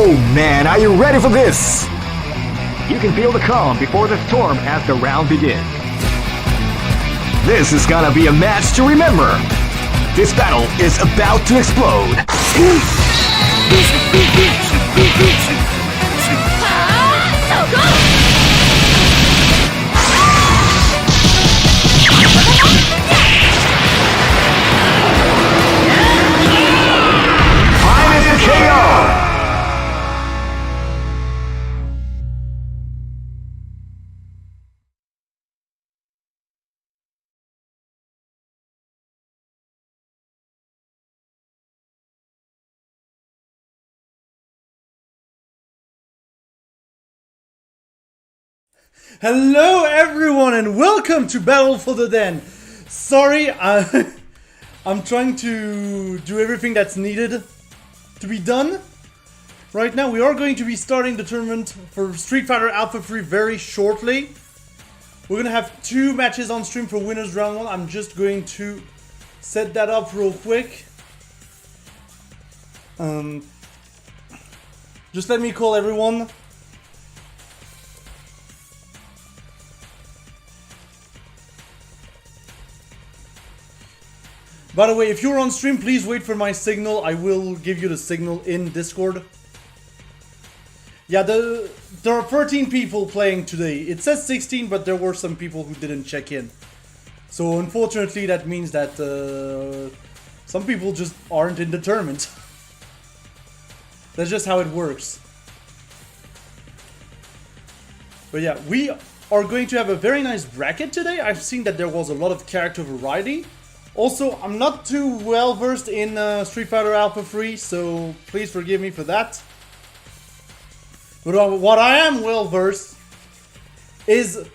Oh man, are you ready for this? You can feel the calm before the storm as the round begins. This is gonna be a match to remember. This battle is about to explode. Final KO! Hello everyone and welcome to Battle for the Den. Sorry, I'm trying to do everything that's needed to be done. Right now we are going to be starting the tournament for Street Fighter Alpha 3 very shortly. We're going to have 2 matches on stream for winners round 1. I'm just going to set that up real quick. Just let me call everyone. By the way, if you're on stream, please wait for my signal. I will give you the signal in Discord. Yeah, there are 13 people playing today. It says 16, but there were some people who didn't check in. So unfortunately, that means that some people just aren't in the tournament. That's just how it works. But yeah, we are going to have a very nice bracket today. I've seen that there was a lot of character variety. Also, I'm not too well versed in Street Fighter Alpha 3, so please forgive me for that. But what I am well versed is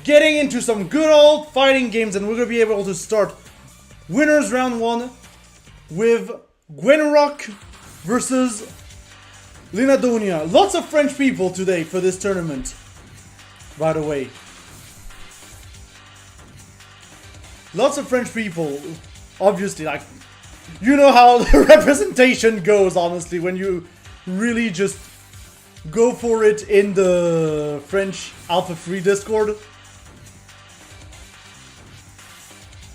getting into some good old fighting games, and we're going to be able to start winners round 1 with Wolfbrok versus Linadonia. Lots of French people today for this tournament, by the way. Lots of French people, obviously, like, you know how the representation goes, honestly, when you really just go for it in the French Alpha 3 Discord.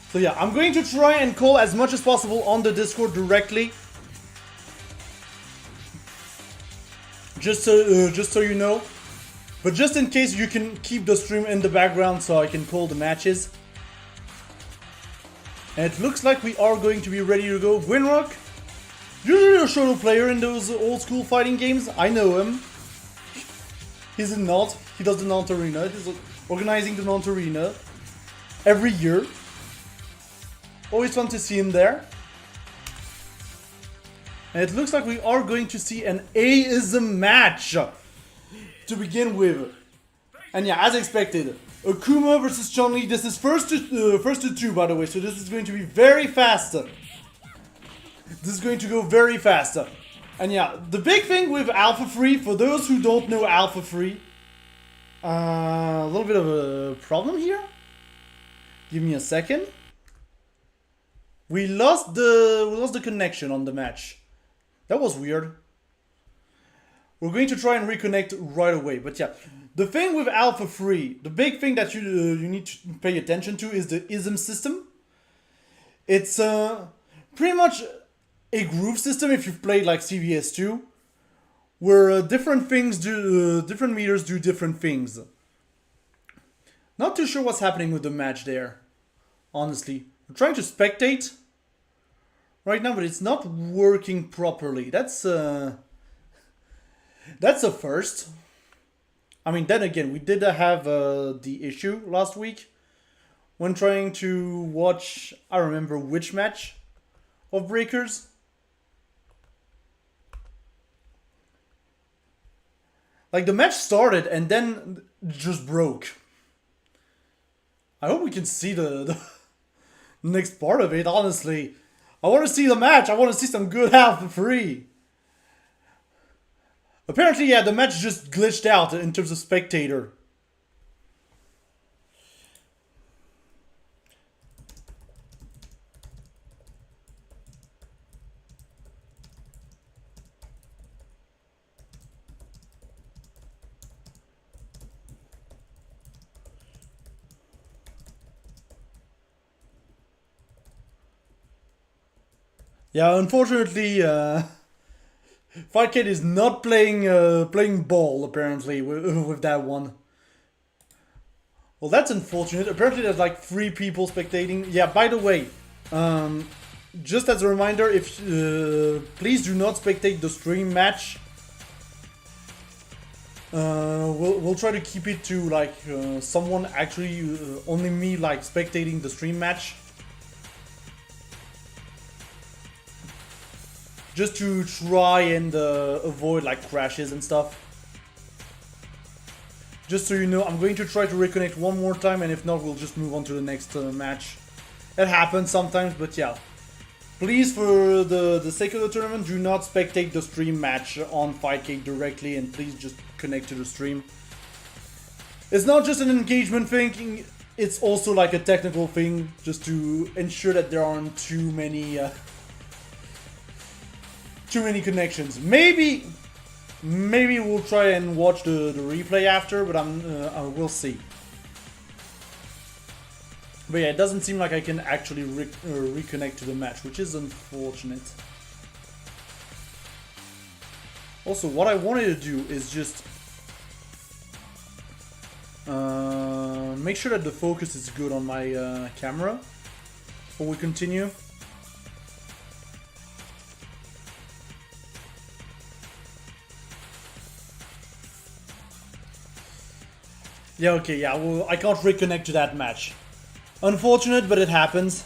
So yeah, I'm going to try and call as much as possible on the Discord directly. Just so you know. But just in case, you can keep the stream in the background so I can call the matches. And it looks like we are going to be ready to go. Wolfbrok, usually a solo player in those old school fighting games. I know him. He's in Nantes. He does the Nantes Arena. He's organizing the Nantes Arena every year. Always fun to see him there. And it looks like we are going to see an Aism match to begin with. And yeah, as expected, Akuma versus Chun-Li. This is first to 2, by the way, so this is going to be very fast. This is going to go very fast. And yeah, the big thing with Alpha 3, for those who don't know Alpha 3, a little bit of a problem here. Give me a second. We lost the connection on the match. That was weird. We're going to try and reconnect right away, but yeah. The thing with Alpha 3, the big thing that you need to pay attention to is the ISM system. It's pretty much a groove system if you've played like CVS2, where different meters do different things. Not too sure what's happening with the match there, honestly. I'm trying to spectate right now, but it's not working properly. That's a first. I mean, then again, we did have the issue last week when trying to watch, I remember which match of Breakers. Like, the match started and then just broke. I hope we can see the next part of it, honestly. I want to see the match. I want to see some good Alpha 3. Apparently, yeah, the match just glitched out in terms of spectator. Yeah, unfortunately, Fightcade is not playing ball apparently with that one. Well, that's unfortunate. Apparently, there's like 3 people spectating. Yeah. By the way, just as a reminder, if please do not spectate the stream match. We'll try to keep it to like someone actually only me like spectating the stream match. Just to try and avoid like crashes and stuff. Just so you know, I'm going to try to reconnect one more time, and if not, we'll just move on to the next match. It happens sometimes, but yeah. Please, for the sake of the tournament, do not spectate the stream match on Fightcade directly, and please just connect to the stream. It's not just an engagement thing, it's also like a technical thing, just to ensure that there aren't too many connections. Maybe we'll try and watch the replay after, but we'll see. But yeah, it doesn't seem like I can actually reconnect to the match, which is unfortunate. Also, what I wanted to do is just make sure that the focus is good on my camera before we continue. Yeah, okay, yeah, well, I can't reconnect to that match. Unfortunate, but it happens.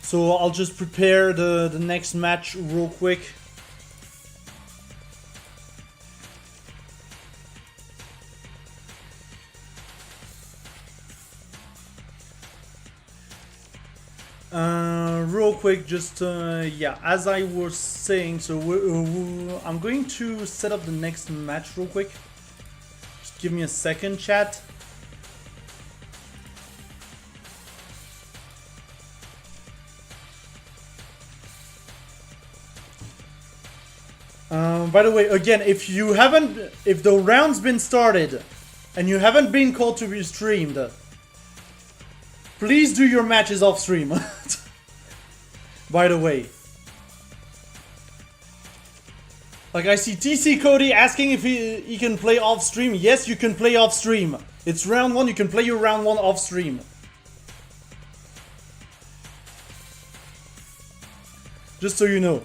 So I'll just prepare the next match real quick. Real quick, just yeah, as I was saying, so I'm going to set up the next match real quick. Just give me a second, chat. By the way, again, if the round's been started and you haven't been called to be streamed, please do your matches off stream. By the way. Like, I see TC Cody asking if he can play off stream. Yes, you can play off stream. It's round 1, you can play your round 1 off stream. Just so you know.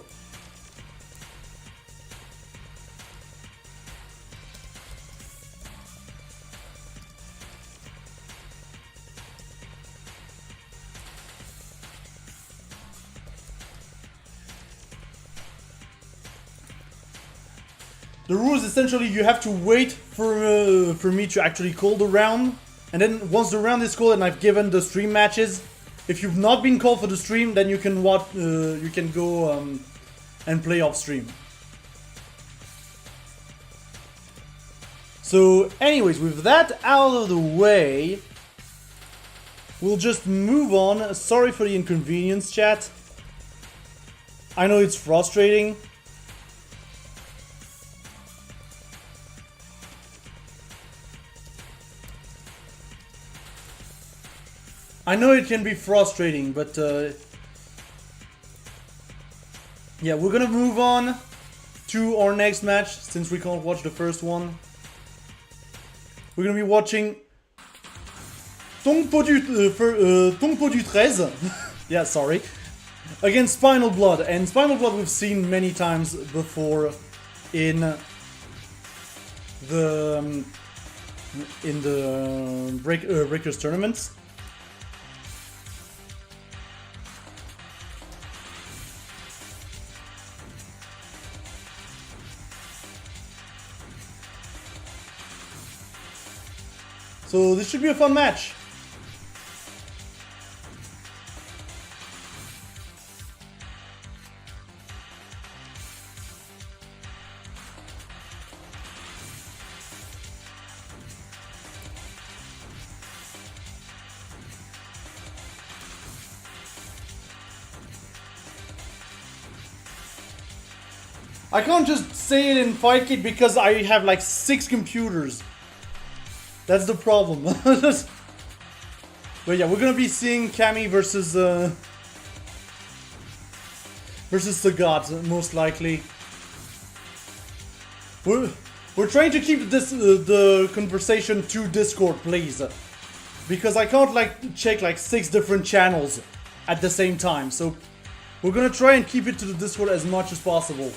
The rule is essentially you have to wait for me to actually call the round, and then once the round is called and I've given the stream matches, if you've not been called for the stream, then you can you can go and play off stream. So, anyways, with that out of the way, we'll just move on. Sorry for the inconvenience, chat. I know it's frustrating. I know it can be frustrating, but yeah, we're gonna move on to our next match since we can't watch the first one. We're gonna be watching Tongpo du 13. Yeah, sorry. Against Spinal Blood, and Spinal Blood we've seen many times before in the Breakers tournaments. So this should be a fun match. I can't just say it in Fightcade because I have like 6 computers. That's the problem. But yeah, we're gonna be seeing Cammy versus versus the gods, most likely. We're trying to keep this the conversation to Discord, please, because I can't like check like 6 different channels at the same time. So we're gonna try and keep it to the Discord as much as possible.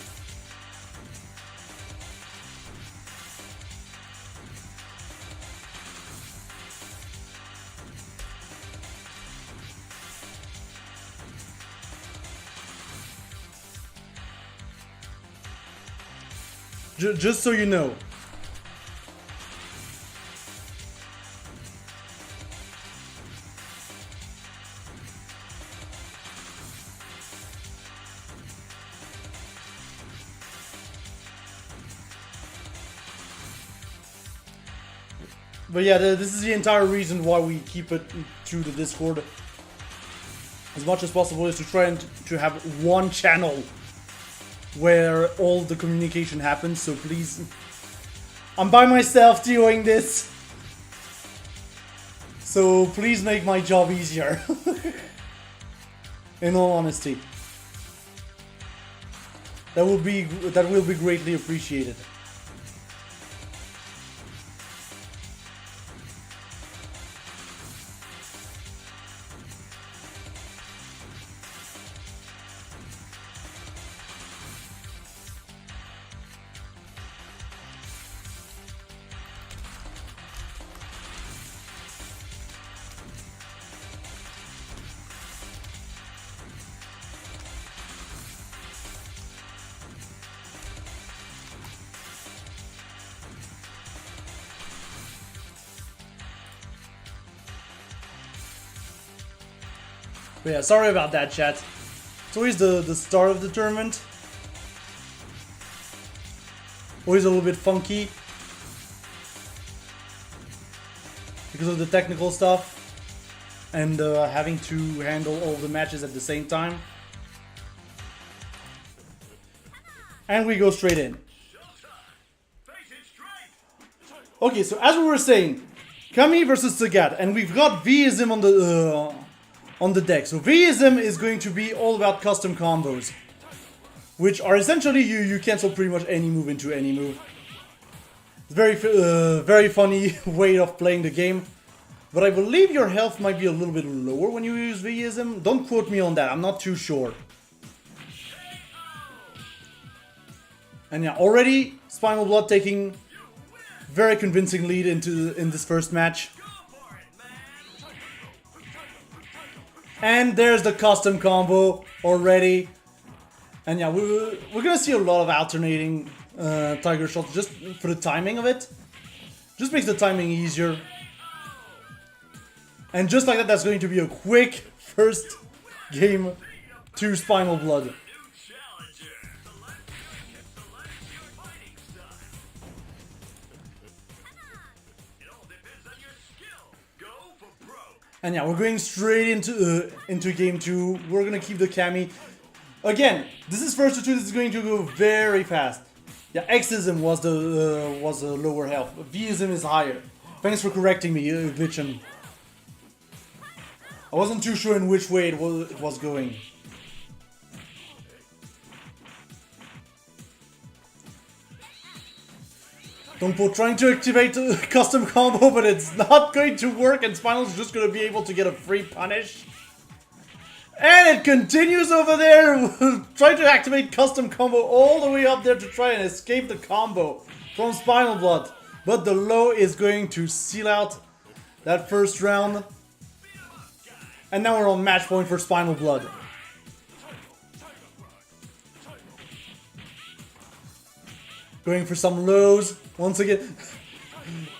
Just so you know. But yeah, this is the entire reason why we keep it to the Discord as much as possible, is to try and to have one channel where all the communication happens. So please, I'm by myself doing this, so please make my job easier. In all honesty, that will be greatly appreciated. But yeah, sorry about that, chat. It's always the start of the tournament. Always a little bit funky because of the technical stuff and having to handle all the matches at the same time. And we go straight in. Okay, so as we were saying, Kami versus Sagat, and we've got Vism on the deck. So Vism is going to be all about custom combos, which are essentially you cancel pretty much any move into any move. It's very funny way of playing the game, but I believe your health might be a little bit lower when you use Vism. Don't quote me on that, I'm not too sure. And yeah, already Spinal Blood taking very convincing lead in this first match. And there's the custom combo already. And yeah, we're gonna see a lot of alternating Tiger shots just for the timing of it. Just makes the timing easier. And just like that, that's going to be a quick first game to Spinal Blood. And yeah, we're going straight into game 2. We're gonna keep the Kami. Again, this is first to 2. This is going to go very fast. Yeah, Xism was the lower health. Vism is higher. Thanks for correcting me, Glitchin. I wasn't too sure in which way it was going. Dumpo trying to activate a custom combo, but it's not going to work, and Spinal's just going to be able to get a free punish. And it continues over there, trying to activate custom combo all the way up there to try and escape the combo from Spinal Blood. But the low is going to seal out that first round. And now we're on match point for Spinal Blood. Going for some lows once again.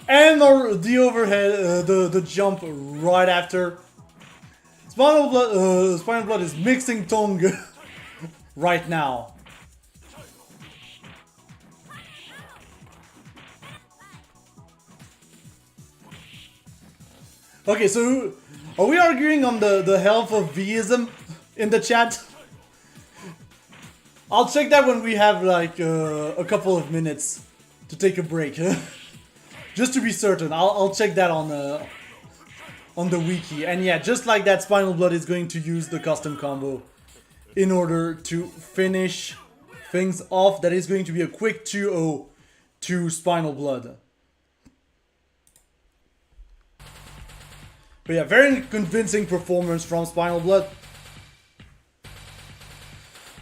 And the overhead, the jump right after. Spinal Blood is mixing tongue right now. Okay, so are we arguing on the health of Vism in the chat? I'll check that when we have like a couple of minutes to take a break. Just to be certain, I'll check that on the wiki. And yeah, just like that, Spinal Blood is going to use the custom combo in order to finish things off. That is going to be a quick 2-0 to Spinal Blood. But yeah, very convincing performance from Spinal Blood.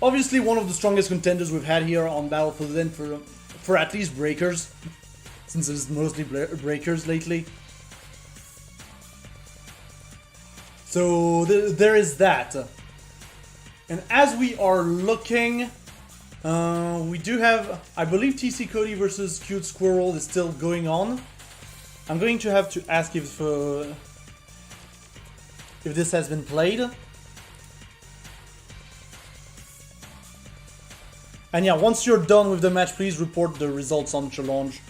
Obviously one of the strongest contenders we've had here on Battle for the Den for at least Breakers. Since it's mostly Breakers lately. So there is that. And as we are looking, we do have, I believe TC Cody versus Cute Squirrel is still going on. I'm going to have to ask if this has been played. And yeah, once you're done with the match, please report the results on Challenge.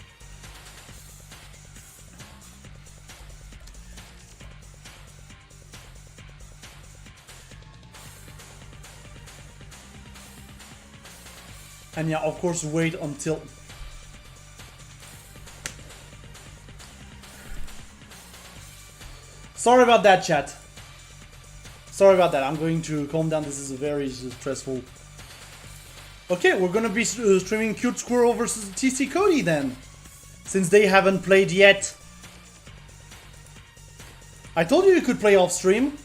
And yeah, of course, wait until... Sorry about that, chat. Sorry about that. I'm going to calm down. This is a very stressful... Okay, we're gonna be streaming Cute Squirrel versus TC Cody then. Since they haven't played yet. I told you could play off stream.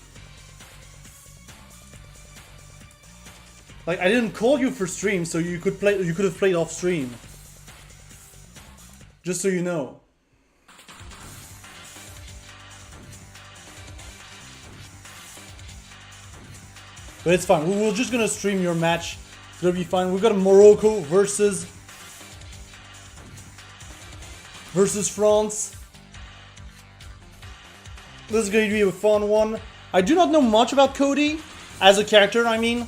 Like, I didn't call you for stream, so you could have played off stream. Just so you know. But it's fine. We're just gonna stream your match. It'll be fine. We've got a Morocco versus France. This is going to be a fun one. I do not know much about Cody as a character, I mean.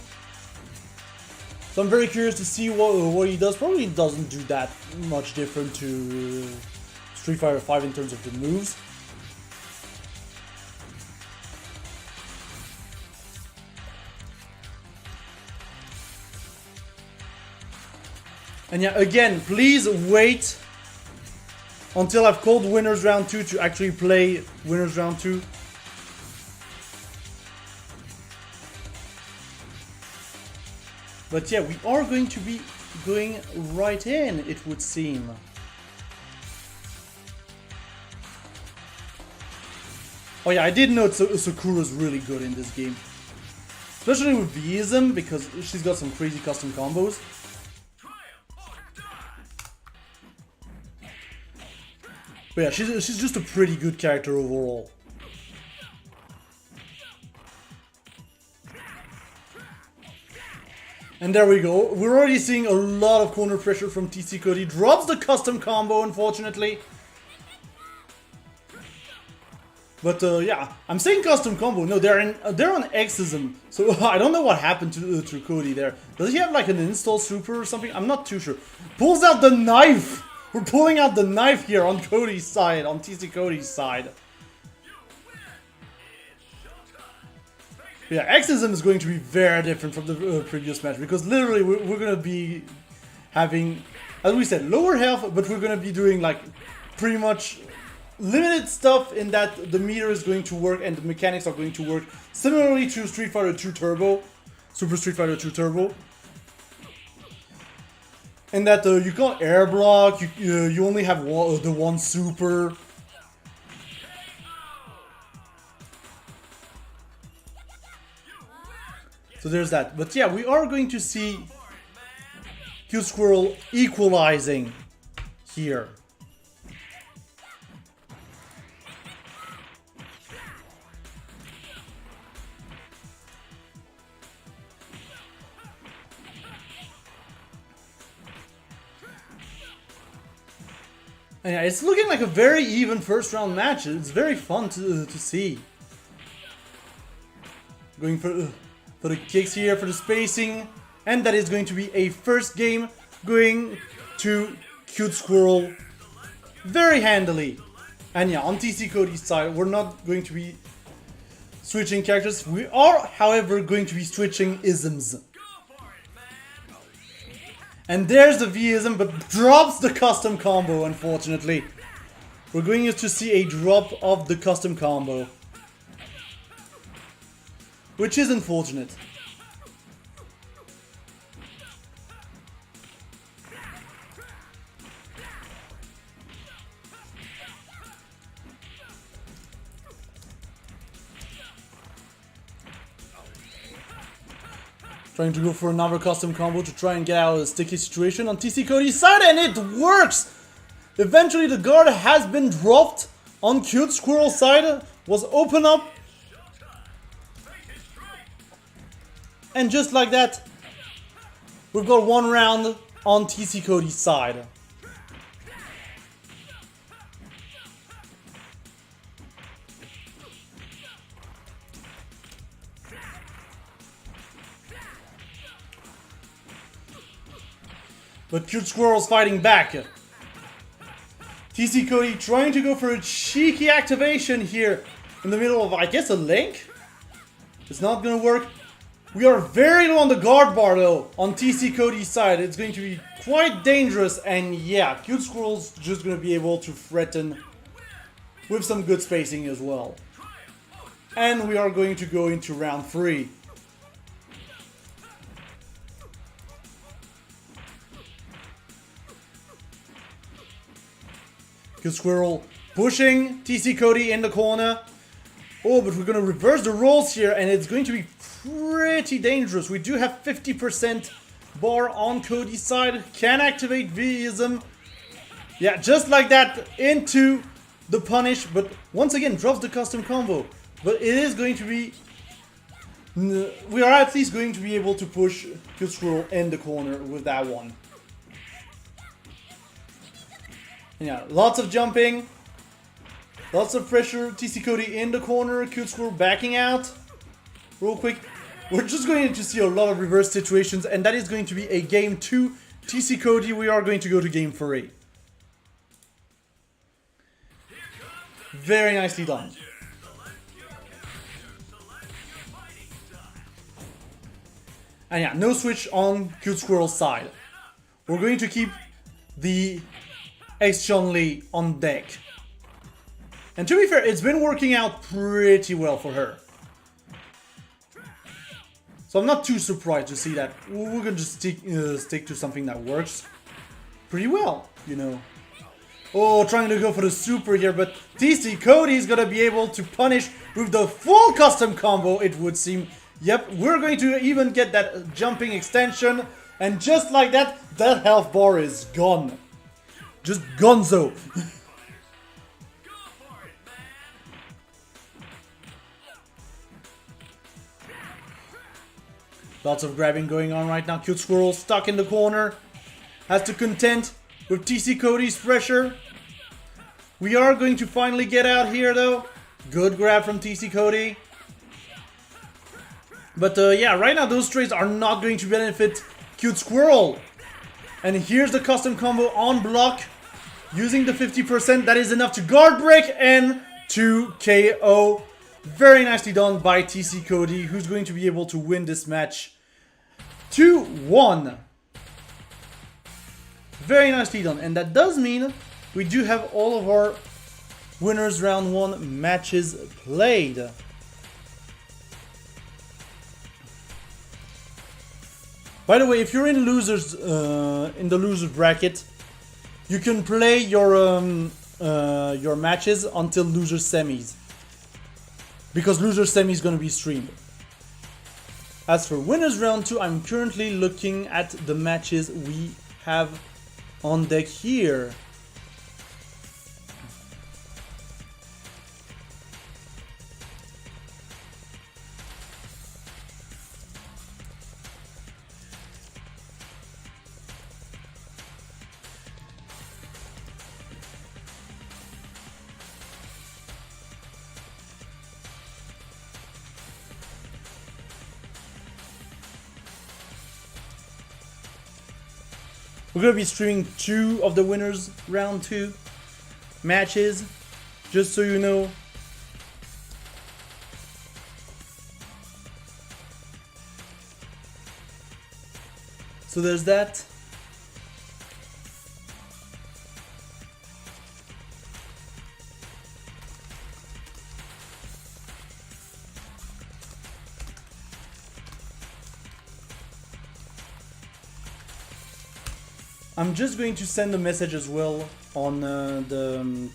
So I'm very curious to see what he does. Probably doesn't do that much different to Street Fighter V in terms of the moves. And yeah, again, please wait until I've called Winners Round 2 to actually play Winners Round 2. But yeah, we are going to be going right in, it would seem. Oh yeah, I did note Sakura's really good in this game. Especially with Vism, because she's got some crazy custom combos. But yeah, she's just a pretty good character overall. And there we go. We're already seeing a lot of corner pressure from TC Cody. Drops the custom combo, unfortunately. But yeah, I'm saying custom combo. No, they're on Exism. So I don't know what happened to Cody there. Does he have like an install super or something? I'm not too sure. Pulls out the knife. We're pulling out the knife here on Cody's side, on TC Cody's side. Yeah, Exism is going to be very different from the previous match, because literally we're going to be having, as we said, lower health, but we're going to be doing like pretty much limited stuff in that the meter is going to work and the mechanics are going to work similarly to Street Fighter 2 Turbo, Super Street Fighter 2 Turbo. And that you can't air block, you only have the one super. So there's that. But yeah, we are going to see Cute Squirrel equalizing here. And yeah, it's looking like a very even first round match. It's very fun to see. Going for the kicks here, for the spacing. And that is going to be a first game going to Cute Squirrel very handily. And yeah, on TC Cody's side, we're not going to be switching characters. We are, however, going to be switching isms. And there's the V-ism, but drops the custom combo, unfortunately. We're going to see a drop of the custom combo. Which is unfortunate. Trying to go for another custom combo to try and get out of the sticky situation on TC Cody's side, and it works! Eventually the guard has been dropped on Cute Squirrel's side, was open up. And just like that, we've got one round on TC Cody's side. But Cute Squirrel's fighting back. TC Cody trying to go for a cheeky activation here in the middle of, I guess, a link. It's not gonna work. We are very low on the guard bar though, on TC Cody's side. It's going to be quite dangerous, and yeah, Cute Squirrel's just gonna be able to threaten with some good spacing as well. And we are going to go into round 3. Cute Squirrel pushing TC Cody in the corner. Oh, but we're going to reverse the roles here, and it's going to be pretty dangerous. We do have 50% bar on Cody's side. Can activate Vism. Yeah, just like that into the punish, but once again drops the custom combo. But it is going to be... We are at least going to be able to push Cute Squirrel in the corner with that one. Yeah, lots of jumping, lots of pressure. TC Cody in the corner, Cute Squirrel backing out. Real quick, we're just going to see a lot of reverse situations, and that is going to be a game 2. TC Cody, we are going to go to game 3. Very nicely done. And yeah, no switch on Cute Squirrel's side. We're going to keep the Chun-Li on deck. And to be fair, it's been working out pretty well for her. So I'm not too surprised to see that. We're gonna just stick to something that works pretty well, you know. Oh, trying to go for the super here, but TC Cody is gonna be able to punish with the full custom combo, it would seem. Yep, we're going to even get that jumping extension, and just like that, that health bar is gone. Just gonzo. Lots of grabbing going on right now. Cute Squirrel stuck in the corner. Has to contend with TC Cody's pressure. We are going to finally get out here though. Good grab from TC Cody. But yeah, right now those trades are not going to benefit Cute Squirrel. And here's the custom combo on block. Using the 50%, that is enough to guard break and to KO. Very nicely done by TC Cody, who's going to be able to win this match 2-1. Very nicely done. And that does mean we do have all of our winners round 1 matches played. By the way, if you're in losers in the losers bracket, you can play your matches until loser semis, because loser semi is going to be streamed. As for winners round 2, I'm currently looking at the matches we have on deck here. We're going to be streaming 2 of the winners round 2 matches, just so you know. So there's that. I'm just going to send a message as well on on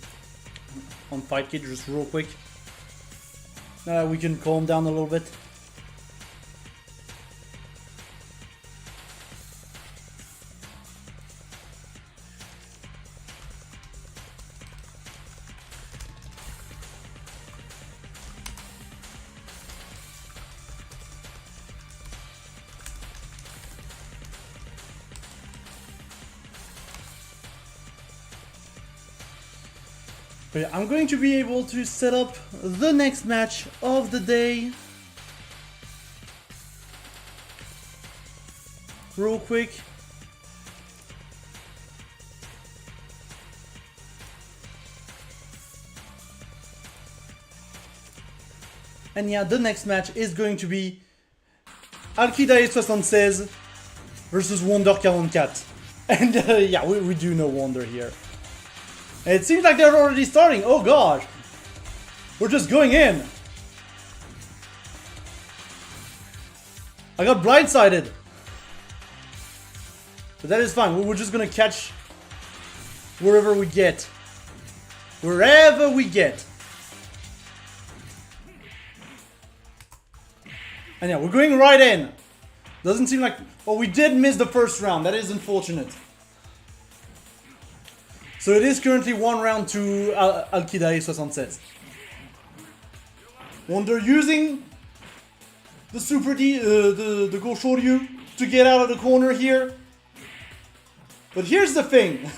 FightKit just real quick. We can calm down a little bit. But yeah, I'm going to be able to set up the next match of the day. Real quick. And yeah, the next match is going to be Alkida S03E12 versus Wonder 44. And yeah, we do know Wonder here. And it seems like they're already starting. Oh gosh. We're just going in. I got blindsided. But that is fine. We're just gonna catch wherever we get. Wherever we get. And yeah, we're going right in. Doesn't seem like... Oh, we did miss the first round. That is unfortunate. So it is currently 1 round to Alkida S03E12. Wonder using the Super D, the Goshoryu to get out of the corner here. But here's the thing.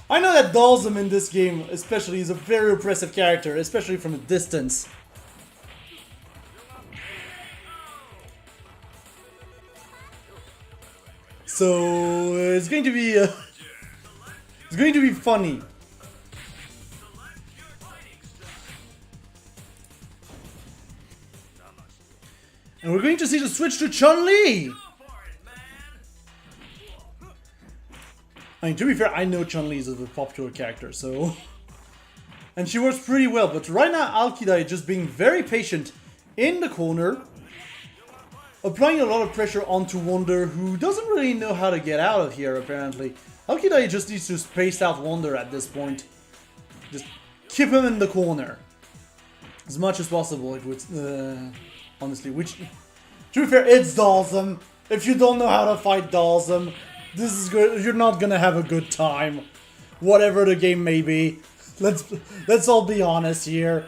I know that Dalsum in this game especially is a very oppressive character, especially from a distance. So it's going to be funny. And we're going to see the switch to Chun-Li. I mean, to be fair, I know Chun-Li is a popular character, so... And she works pretty well, but right now Alkida is just being very patient in the corner, applying a lot of pressure onto Wonder, who doesn't really know how to get out of here, apparently. Alkida just needs to space out Wonder at this point. Just keep him in the corner. As much as possible, it would, honestly, which... To be fair, it's Dalsum. If you don't know how to fight Dalsum, this is good. You're not gonna have a good time. Whatever the game may be. Let's all be honest here.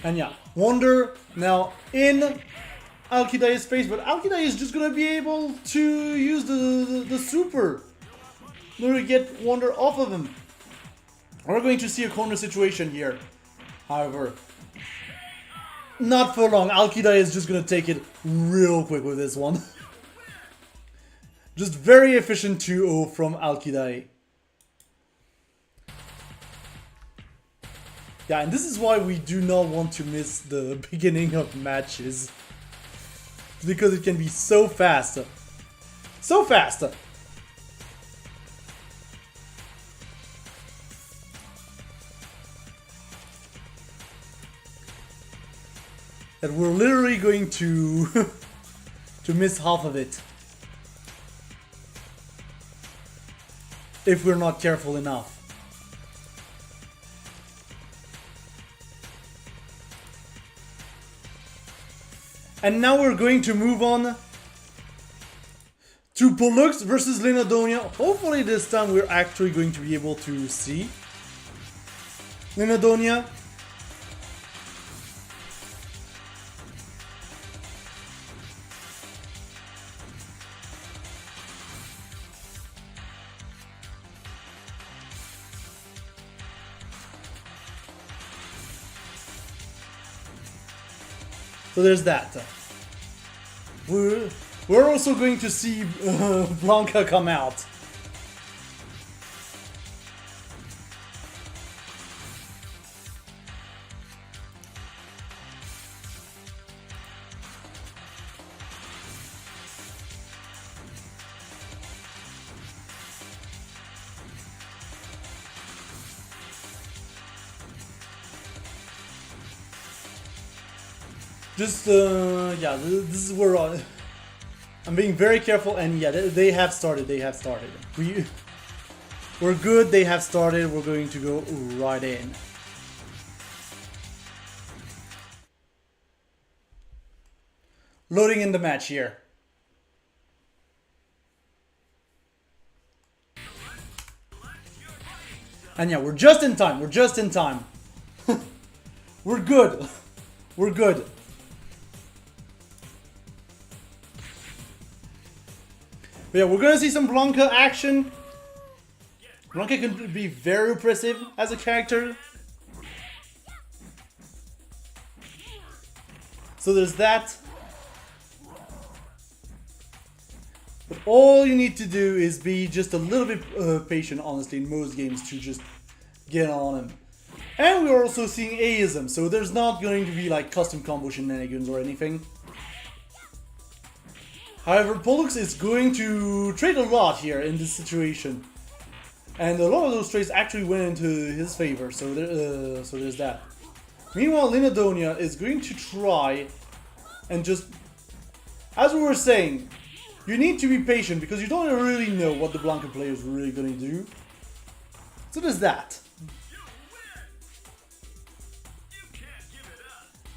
And yeah, Wonder now in Alkida's face, but Alkida is just gonna be able to use the super in order to get Wonder off of him. We're going to see a corner situation here. However, not for long. Alkida is just gonna take it real quick with this one. Just very efficient 2-0 from Alkida. Yeah, and this is why we do not want to miss the beginning of matches. Because it can be so fast. So fast! That we're literally going to to miss half of it. If we're not careful enough. And now we're going to move on to Pollux versus Lenadonia. Hopefully this time we're actually going to be able to see Lenadonia. So there's that. We're also going to see Blanca come out. Just, yeah, this is where I'm being very careful, and yeah, they have started, We're good, they have started, we're going to go right in. Loading in the match here. And yeah, we're just in time, We're good. We're good. But yeah, we're gonna see some Blanca action. Blanca can be very oppressive as a character. So there's that. But all you need to do is be just a little bit patient, honestly, in most games to just get on him. And we're also seeing Aism, so there's not going to be like custom combo shenanigans or anything. However, Pollux is going to trade a lot here in this situation. And a lot of those trades actually went into his favor, so there's that. Meanwhile, Linadonia is going to try and just, as we were saying, you need to be patient because you don't really know what the Blanca player is really going to do. So there's that.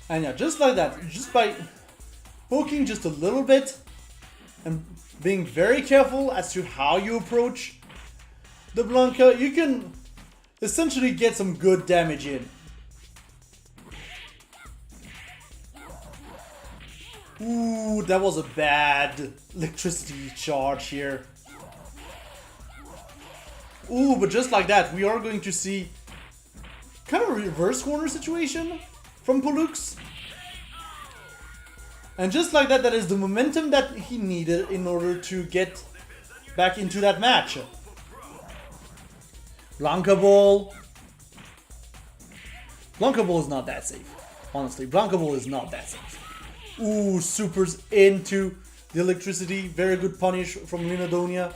And yeah, just like that, just by poking just a little bit and being very careful as to how you approach the Blanca, you can essentially get some good damage in. Ooh, that was a bad electricity charge here. Ooh, but just like that, we are going to see kind of a reverse corner situation from Pollux. And just like that, that is the momentum that he needed in order to get back into that match. Blanca Ball. Blanca Ball is not that safe. Honestly, Blanca Ball is not that safe. Ooh, supers into the electricity. Very good punish from Linadonia.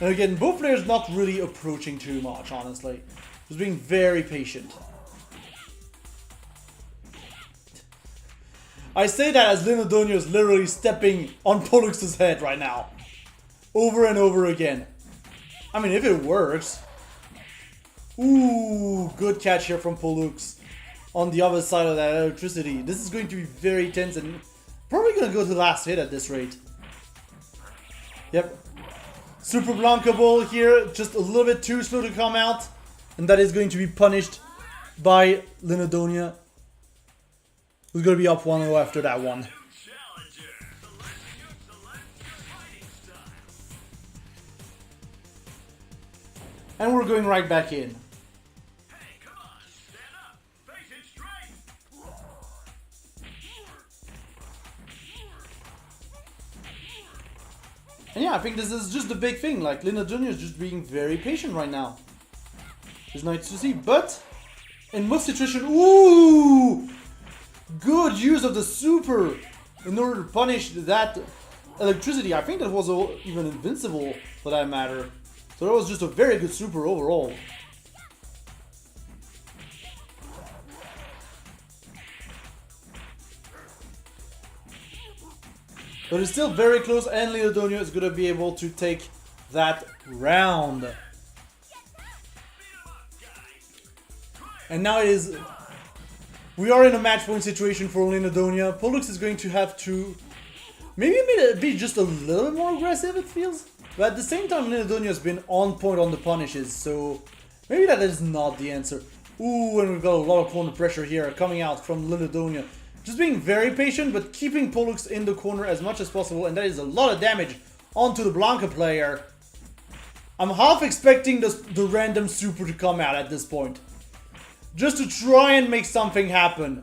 And again, both players not really approaching too much, honestly. Just being very patient. I say that as Linadonia is literally stepping on Pollux's head right now. Over and over again. I mean, if it works. Ooh, good catch here from Pollux. On the other side of that electricity. This is going to be very tense and probably going to go to the last hit at this rate. Yep. Super Blanca Ball here. Just a little bit too slow to come out. And that is going to be punished by Linadonia. Who's going to be up 1-0 after that one. And we're going right back in. And yeah, I think this is just the big thing. Like, Linadonia is just being very patient right now. It's nice to see, but in most situations, ooh! Good use of the super in order to punish that electricity. I think that was even invincible for that matter. So that was just a very good super overall. But it's still very close, and Linadonia is going to be able to take that round. And now it is... We are in a match point situation for Linadonia. Pollux is going to have to... Maybe be just a little bit more aggressive, it feels. But at the same time, Linadonia has been on point on the punishes, so... Maybe that is not the answer. Ooh, and we've got a lot of corner pressure here coming out from Linadonia. Just being very patient, but keeping Pollux in the corner as much as possible, and that is a lot of damage onto the Blanca player. I'm half expecting the random super to come out at this point. Just to try and make something happen.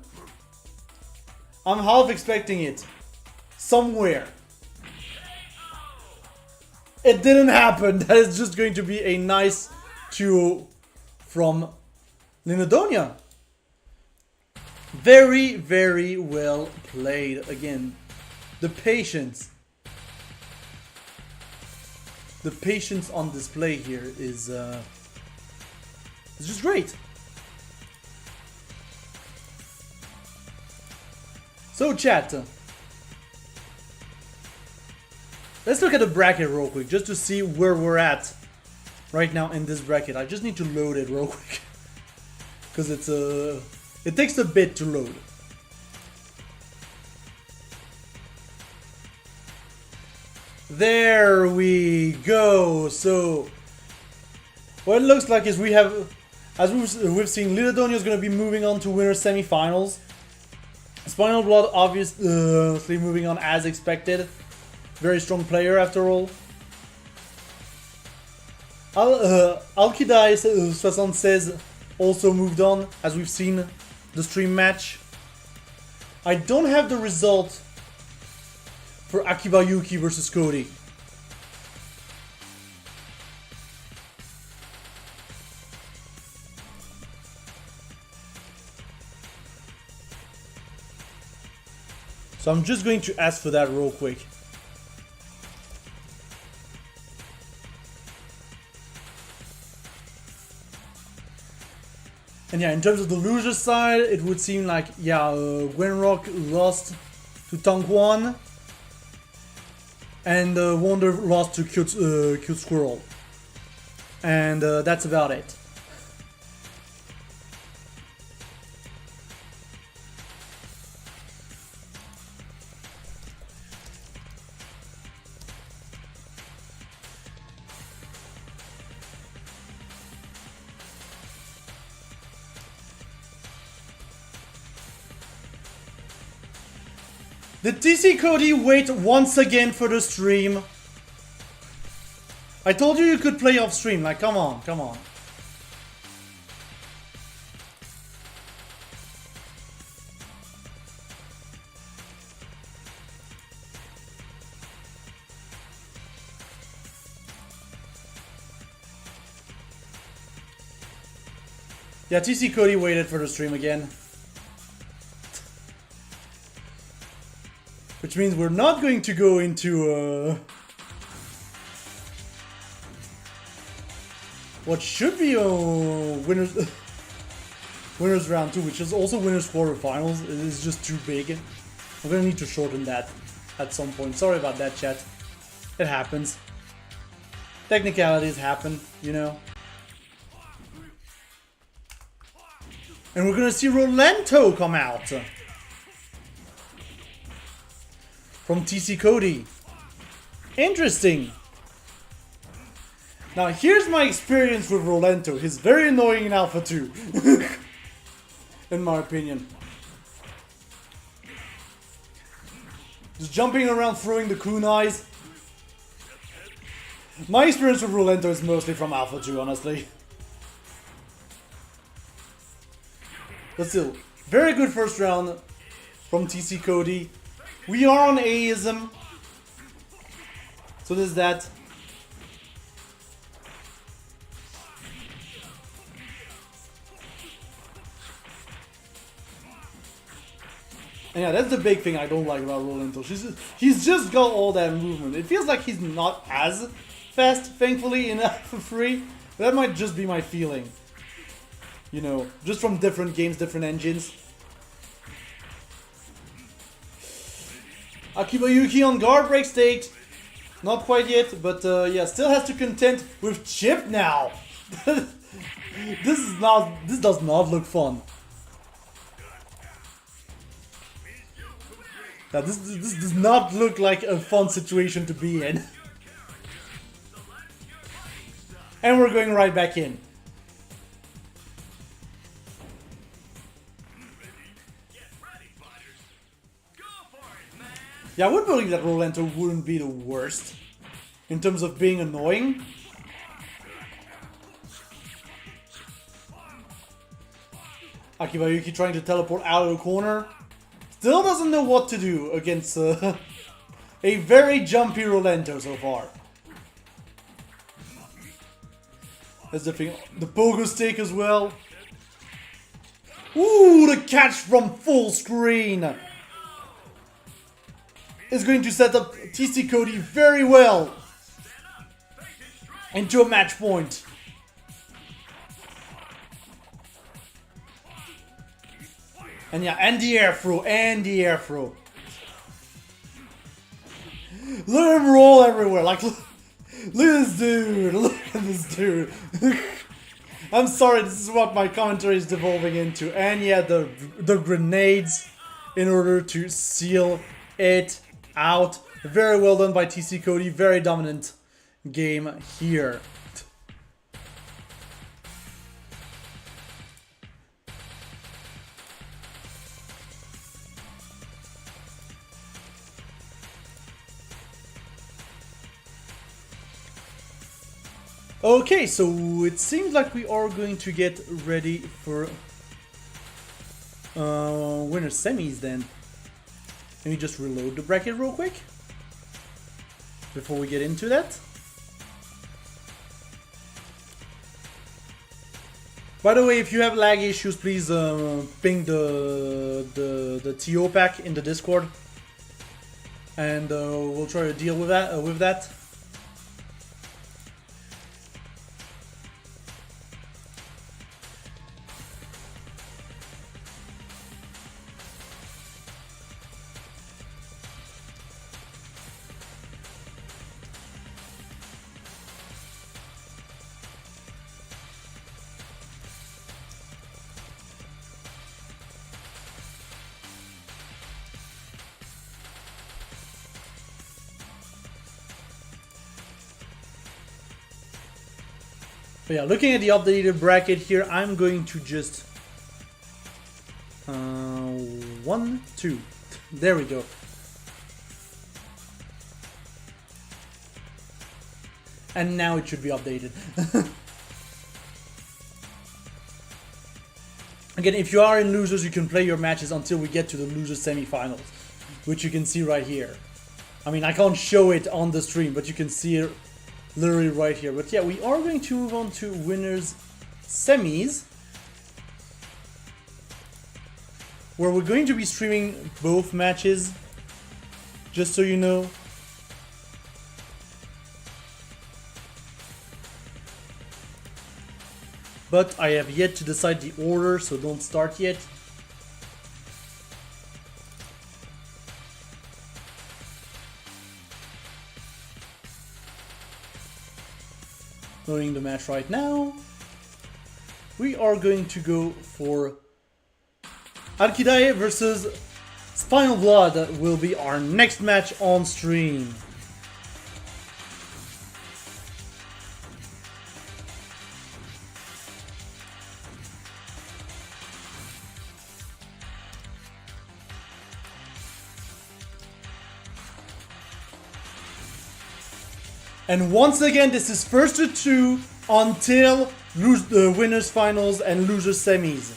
I'm half expecting it. Somewhere. It didn't happen. That is just going to be a nice 2 from Linadonia. Very, very well played. Again, the patience. The patience on display here is just great. So chat, let's look at the bracket real quick, just to see where we're at right now in this bracket. I just need to load it real quick, because it takes a bit to load. There we go. So what it looks like is we have, as we've seen, Linadonia is going to be moving on to winner semifinals. Spinal Blood obviously moving on as expected. Very strong player after all. Alkidai 76 also moved on, as we've seen the stream match. I don't have the result for Akibayuki versus Cody. So I'm just going to ask for that real quick. And yeah, in terms of the loser side, it would seem like, yeah, Gwenrock lost to Tangwan. And Wonder lost to Cute Squirrel. And that's about it. Did TC Cody wait once again for the stream? I told you could play off stream, like come on, come on. Yeah, TC Cody waited for the stream again. Which means we're not going to go into what should be a winners round 2, which is also winners quarterfinals. It is just too big. I'm gonna need to shorten that at some point. Sorry about that, chat. It happens. Technicalities happen, you know. And we're gonna see Rolento come out from TC Cody. Interesting. Now here's my experience with Rolento. He's very annoying in Alpha 2. In my opinion. Just jumping around throwing the kunais. My experience with Rolento is mostly from Alpha 2, honestly. But still, very good first round from TC Cody. We are on Aism. So there's that. And yeah, that's the big thing I don't like about Rolento. He's just got all that movement. It feels like he's not as fast, thankfully, in Alpha 3. That might just be my feeling. You know, just from different games, different engines. Akibayuki on guard break state. Not quite yet, but yeah, still has to contend with Chip now. This does not look fun. Now, this does not look like a fun situation to be in. And we're going right back in. Yeah, I would believe that Rolento wouldn't be the worst in terms of being annoying. Akibayuki trying to teleport out of the corner. Still doesn't know what to do against a very jumpy Rolento so far. That's the thing. The pogo stick as well. Ooh, the catch from full screen is going to set up TC Cody very well into a match point. And yeah, and the air throw, and the air throw. Look at him roll everywhere, like, look at this dude, look at this dude. I'm sorry, this is what my commentary is devolving into. And yeah, the grenades in order to seal it out. Very well done by TC Cody, very dominant game here. Okay, so it seems like we are going to get ready for winner semis then. Let me just reload the bracket real quick before we get into that. By the way, if you have lag issues, please ping the TO pack in the Discord, and we'll try to deal with that. But yeah, looking at the updated bracket here, I'm going to just 1, 2. There we go. And now it should be updated. Again, if you are in losers, you can play your matches until we get to the losers semifinals, which you can see right here. I mean, I can't show it on the stream, but you can see it literally right here. But yeah, we are going to move on to winners semis, where we're going to be streaming both matches, just so you know. But I have yet to decide the order, so don't start yet. Loading the match right now. We are going to go for Alkidae versus Spinal Blood. That will be our next match on stream. And once again, this is first to 2 until the winners finals and losers semis.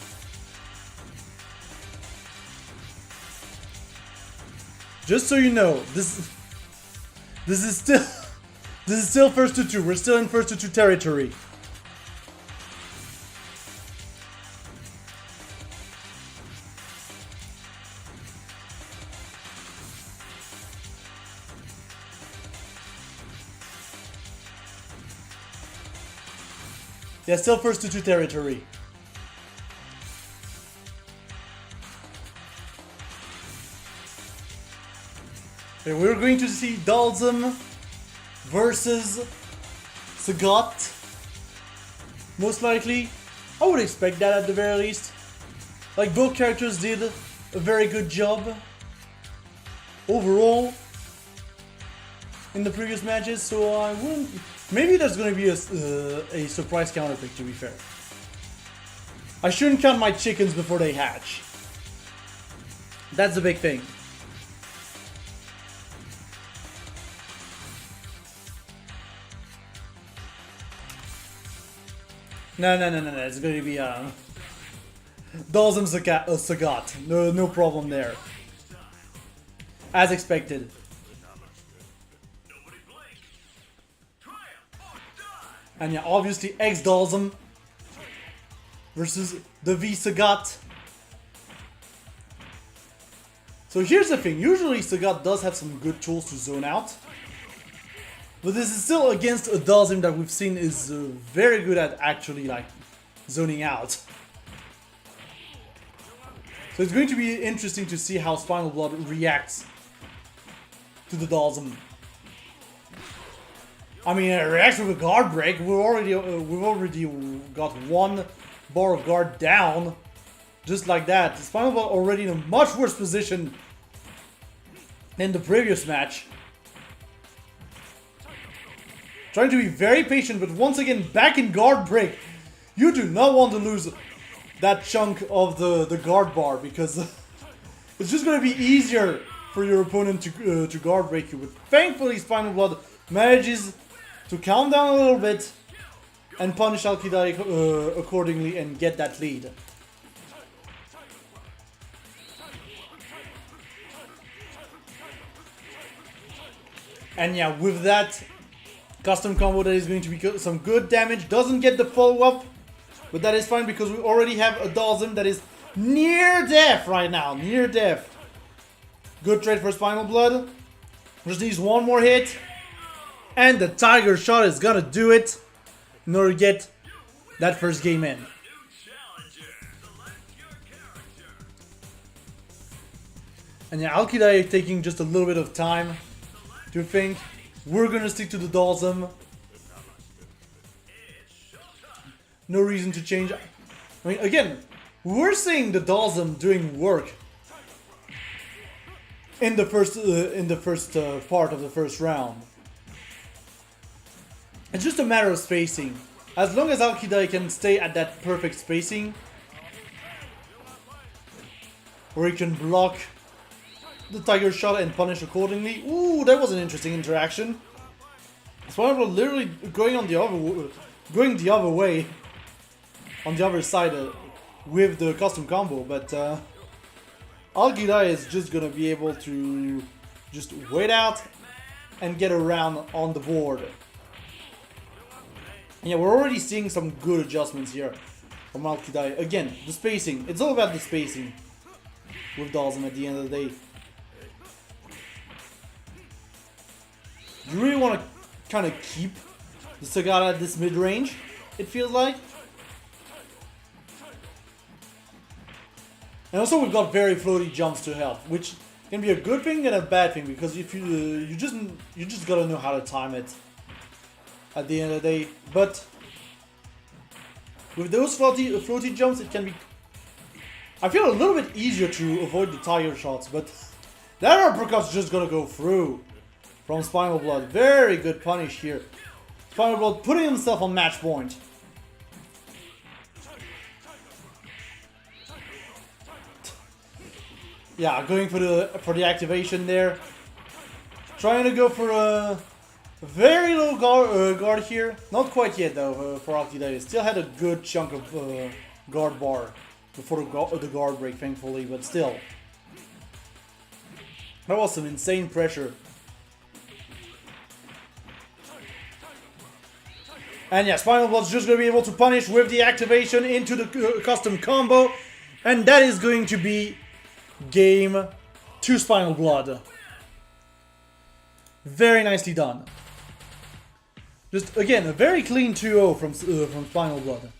Just so you know, this is still first to 2. We're still in first to 2 territory. Yeah, still first to 2 territory. Okay, we're going to see Dalsum versus Sagat. Most likely. I would expect that at the very least. Like, both characters did a very good job overall in the previous matches, so I wouldn't... Maybe there's going to be a surprise counter pick, to be fair. I shouldn't count my chickens before they hatch. That's the big thing. No. It's going to be Dalsum Sagat. No problem there. As expected. And yeah, obviously X Dalsum versus the V Sagat. So here's the thing, usually Sagat does have some good tools to zone out. But this is still against a Dalsum that we've seen is very good at actually like zoning out. So it's going to be interesting to see how Spinal Blood reacts to the Dalsum. I mean, it reacts with a guard break. We've already got 1 bar of guard down, just like that. Spinal Blood already in a much worse position than the previous match. Trying to be very patient, but once again back in guard break. You do not want to lose that chunk of the guard bar, because it's just going to be easier for your opponent to guard break you. But thankfully Spinal Blood manages to calm down a little bit and punish Alkidai accordingly and get that lead. And yeah, with that custom combo that is going to be some good damage, doesn't get the follow-up, but that is fine because we already have a Dhalsim that is near death right now, near death. Good trade for Spinal Blood. Just needs one more hit, and the Tiger Shot is gonna do it in order to get that first game in. And yeah, Alkidai taking just a little bit of time to think. We're gonna stick to the Dhalsim. No reason to change. I mean, again, we're seeing the Dhalsim doing work in the first part of the first round. It's just a matter of spacing. As long as Alkidai can stay at that perfect spacing, where he can block the Tiger Shot and punish accordingly. Ooh, that was an interesting interaction. Spinal literally going the other way, on the other side with the custom combo, but Alkidai is just gonna be able to just wait out and get around on the board. And yeah, we're already seeing some good adjustments here from Alkidai. Again, the spacing. It's all about the spacing with Dhalsim at the end of the day. You really want to kind of keep the Sagara at this mid-range, it feels like. And also we've got very floaty jumps to help, which can be a good thing and a bad thing, because if you just gotta know how to time it at the end of the day. But with those floaty jumps, it can be, I feel, a little bit easier to avoid the Tiger Shots, but that uppercut's just gonna go through from Spinal Blood. Very good punish here. Spinal Blood putting himself on match point. Yeah, going for the activation there. Trying to go for a very low guard here. Not quite yet though for Alkidai. Still had a good chunk of guard bar before the guard break, thankfully, but still. That was some insane pressure. And yeah, Spinal Blood's just going to be able to punish with the activation into the custom combo. And that is going to be game 2 Spinal Blood. Very nicely done. Just, again, a very clean 2-0 from Spinal Blood.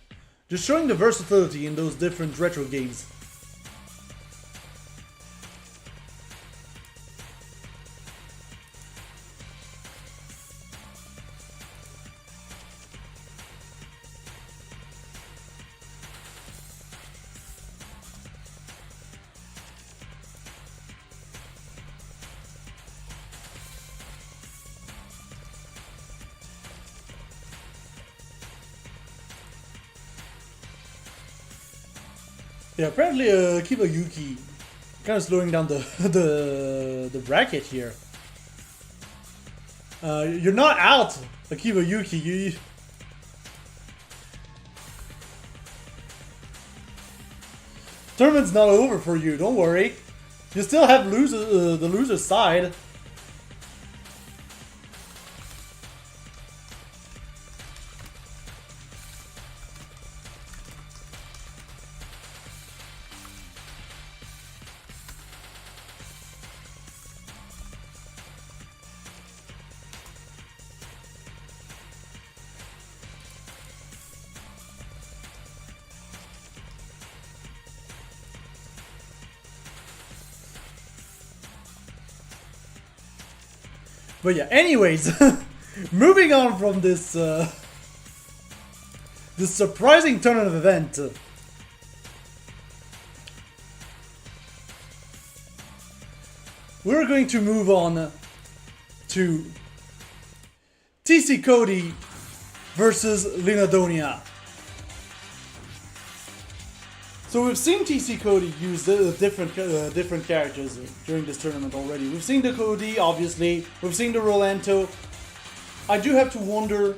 Just showing the versatility in those different retro games. Yeah, apparently Akiba Yuki kind of slowing down the bracket here. You're not out, Akiba Yuki. Tournament's not over for you, don't worry. You still have the loser's side. But yeah, anyways, moving on from this this surprising tournament event. We're going to move on to TC Cody versus Linadonia. So we've seen TC Cody use different characters during this tournament already. We've seen the Cody, obviously. We've seen the Rolento. I do have to wonder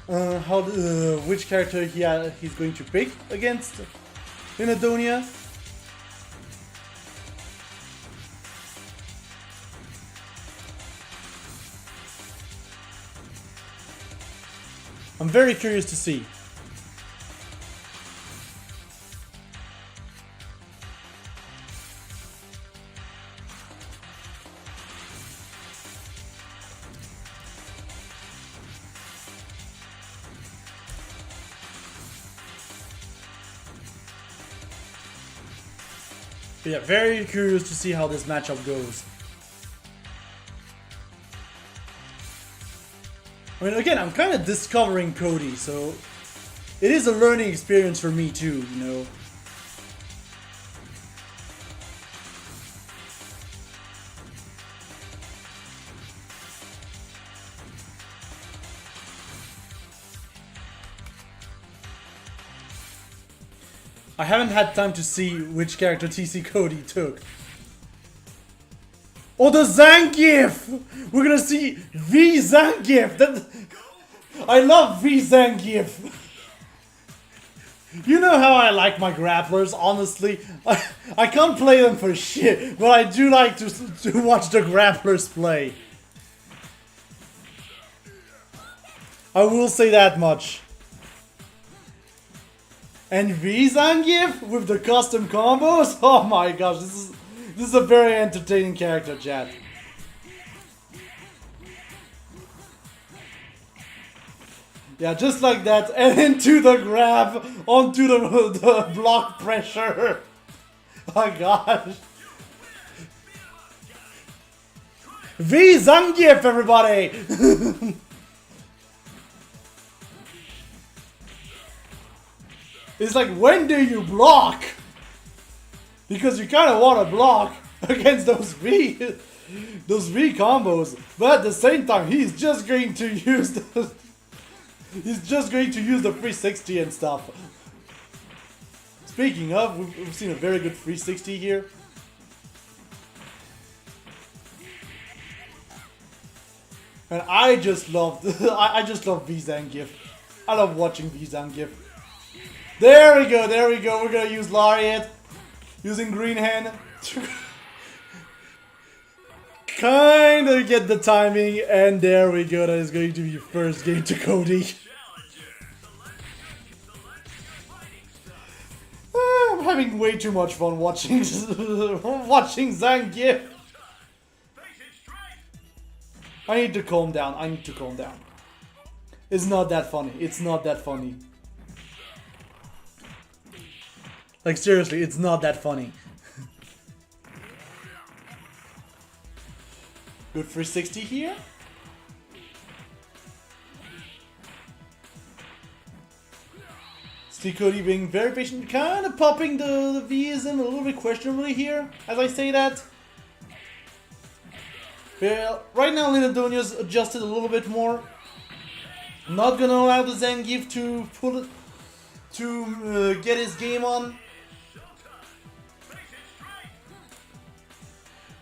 which character he's going to pick against Inadonia. I'm very curious to see. But yeah, very curious to see how this matchup goes. I mean, again, I'm kind of discovering Cody, so it is a learning experience for me too, you know. I haven't had time to see which character TC Cody took. Oh, the Zangief! We're gonna see V Zangief! I love V Zangief! You know how I like my grapplers, honestly. I can't play them for shit, but I do like to watch the grapplers play. I will say that much. And V Zangief with the custom combos? Oh my gosh, this is a very entertaining character, chat. Yeah, just like that, and into the grab, onto the block pressure. Oh my gosh. V Zangief, everybody! It's like, when do you block? Because you kind of want to block against those V combos, but at the same time, he's just going to use the 360 and stuff. Speaking of, we've seen a very good 360 here. And I just love V Zangief. I love watching V Zangief. There we go, there we go. We're gonna use Lariat. Using Green Hand. Kinda get the timing, and there we go. That is going to be first game to Cody. I'm having way too much fun watching watching Zangief. I need to calm down. I need to calm down. It's not that funny. It's not that funny. Like, seriously, it's not that funny. Good 360 here. See Cody being very patient, kind of popping the V'ism a little bit questionably here, as I say that. Well, right now Linadonia's adjusted a little bit more. Not gonna allow the Zangief to pull it, to get his game on.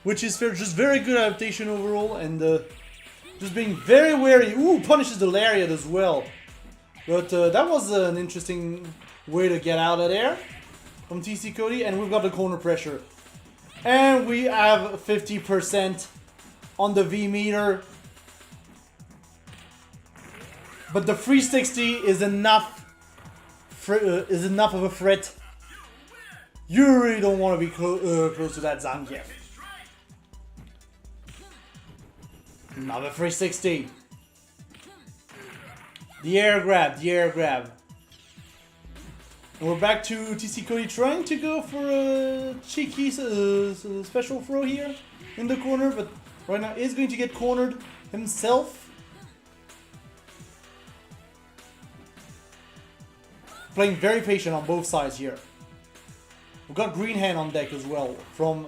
Which is just very good adaptation overall, and just being very wary. Ooh, punishes the Lariat as well. But that was an interesting way to get out of there from TC Cody, and we've got the corner pressure. And we have 50% on the V meter. But the 360 is enough of a threat. You really don't want to be close to that Zangief. Another 360. The air grab, the air grab. And we're back to TC Cody trying to go for a cheeky special throw here in the corner, but right now is going to get cornered himself. Playing very patient on both sides here. We've got Green Hand on deck as well from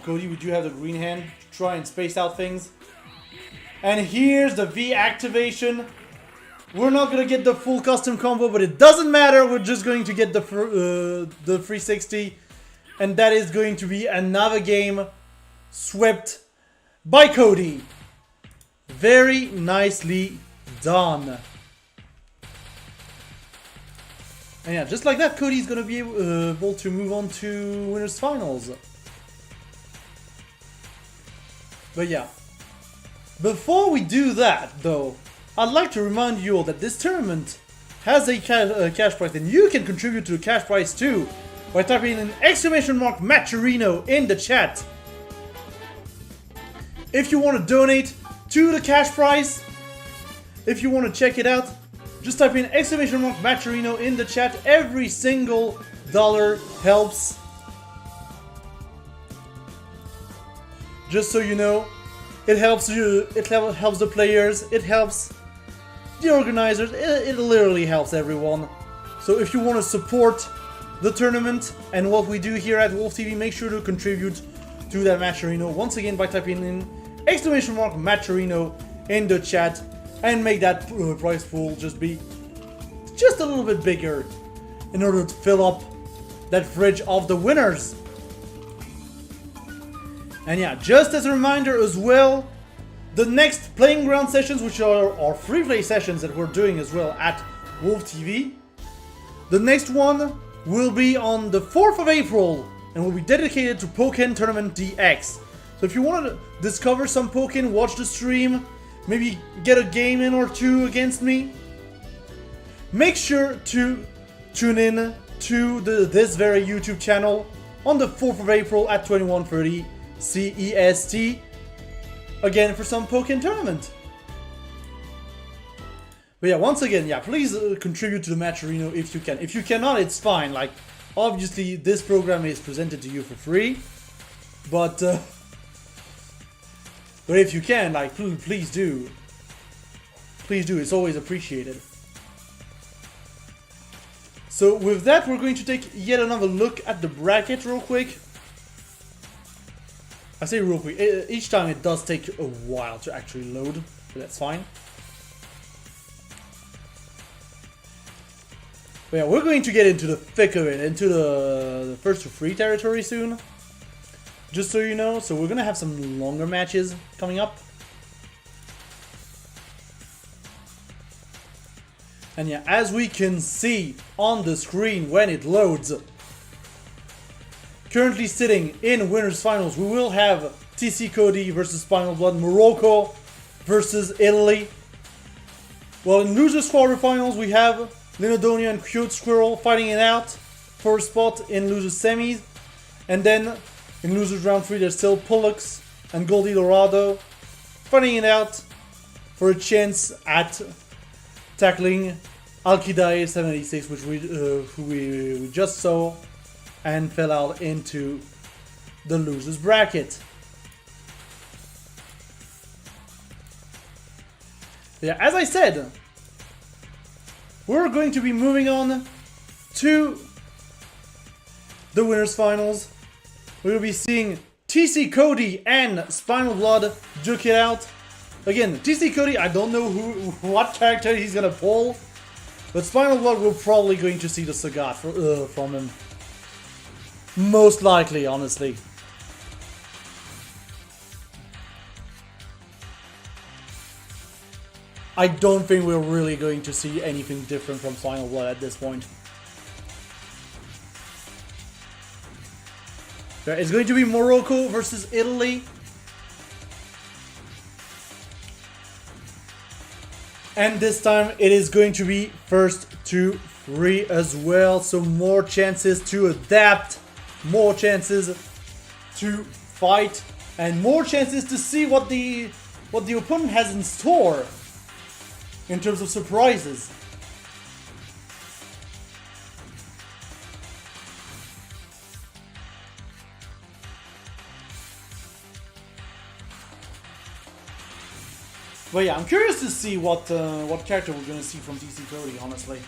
Cody. We do have the Green Hand to try and space out things. And here's the V activation. We're not gonna get the full custom combo, but it doesn't matter. We're just going to get the 360, and that is going to be another game swept by Cody. Very nicely done. And yeah, just like that, Cody's gonna be able to move on to winners finals. But yeah, before we do that though, I'd like to remind you all that this tournament has a cash prize, and you can contribute to the cash prize too by typing in !Matcherino in the chat. If you want to donate to the cash prize, if you want to check it out, just type in !Matcherino in the chat. Every single dollar helps. Just so you know, it helps you, it helps the players, it helps the organizers, it literally helps everyone. So if you want to support the tournament and what we do here at Wolf TV, make sure to contribute to that Matcherino once again by typing in !Matcherino in the chat, and make that prize pool just be just a little bit bigger in order to fill up that fridge of the winners. And yeah, just as a reminder as well, the next playing ground sessions, which are our free play sessions that we're doing as well at Wolf TV, the next one will be on the 4th of April and will be dedicated to Pokken Tournament DX. So if you want to discover some Pokken, watch the stream, maybe get a game in or two against me, make sure to tune in to this very YouTube channel on the 4th of April at 21:30 CEST, again for some Pokken tournament. But yeah, once again, yeah, please contribute to the Matcherino if you can. If you cannot, it's fine. Like, obviously this program is presented to you for free, but if you can, like, please do. Please do, it's always appreciated. So with that, we're going to take yet another look at the bracket real quick. I say real quick, each time it does take a while to actually load, but that's fine. But yeah, we're going to get into the thick of it, into the first to three territory soon. Just so you know, so we're gonna have some longer matches coming up. And yeah, as we can see on the screen when it loads, currently sitting in winners finals, we will have TC Cody versus Spinal Blood, Morocco versus Italy. Well, in losers quarterfinals, we have Linodonia and Cute Squirrel fighting it out for a spot in losers semis, and then in losers round 3, there's still Pollux and Goldie Dorado fighting it out for a chance at tackling Alkidai 76, which who we just saw and fell out into the losers bracket. Yeah, as I said, we're going to be moving on to the winners finals. We'll be seeing TC Cody and Spinal Blood duke it out. Again, TC Cody, I don't know what character he's gonna pull, but Spinal Blood, we're probably going to see the Sagat from him. Most likely, honestly. I don't think we're really going to see anything different from Spinal Blood at this point. It's going to be Morocco versus Italy. And this time it is going to be first to 3 as well. So more chances to adapt, more chances to fight, and more chances to see what the opponent has in store in terms of surprises. But yeah, I'm curious to see what character we're gonna see from TC Cody, honestly,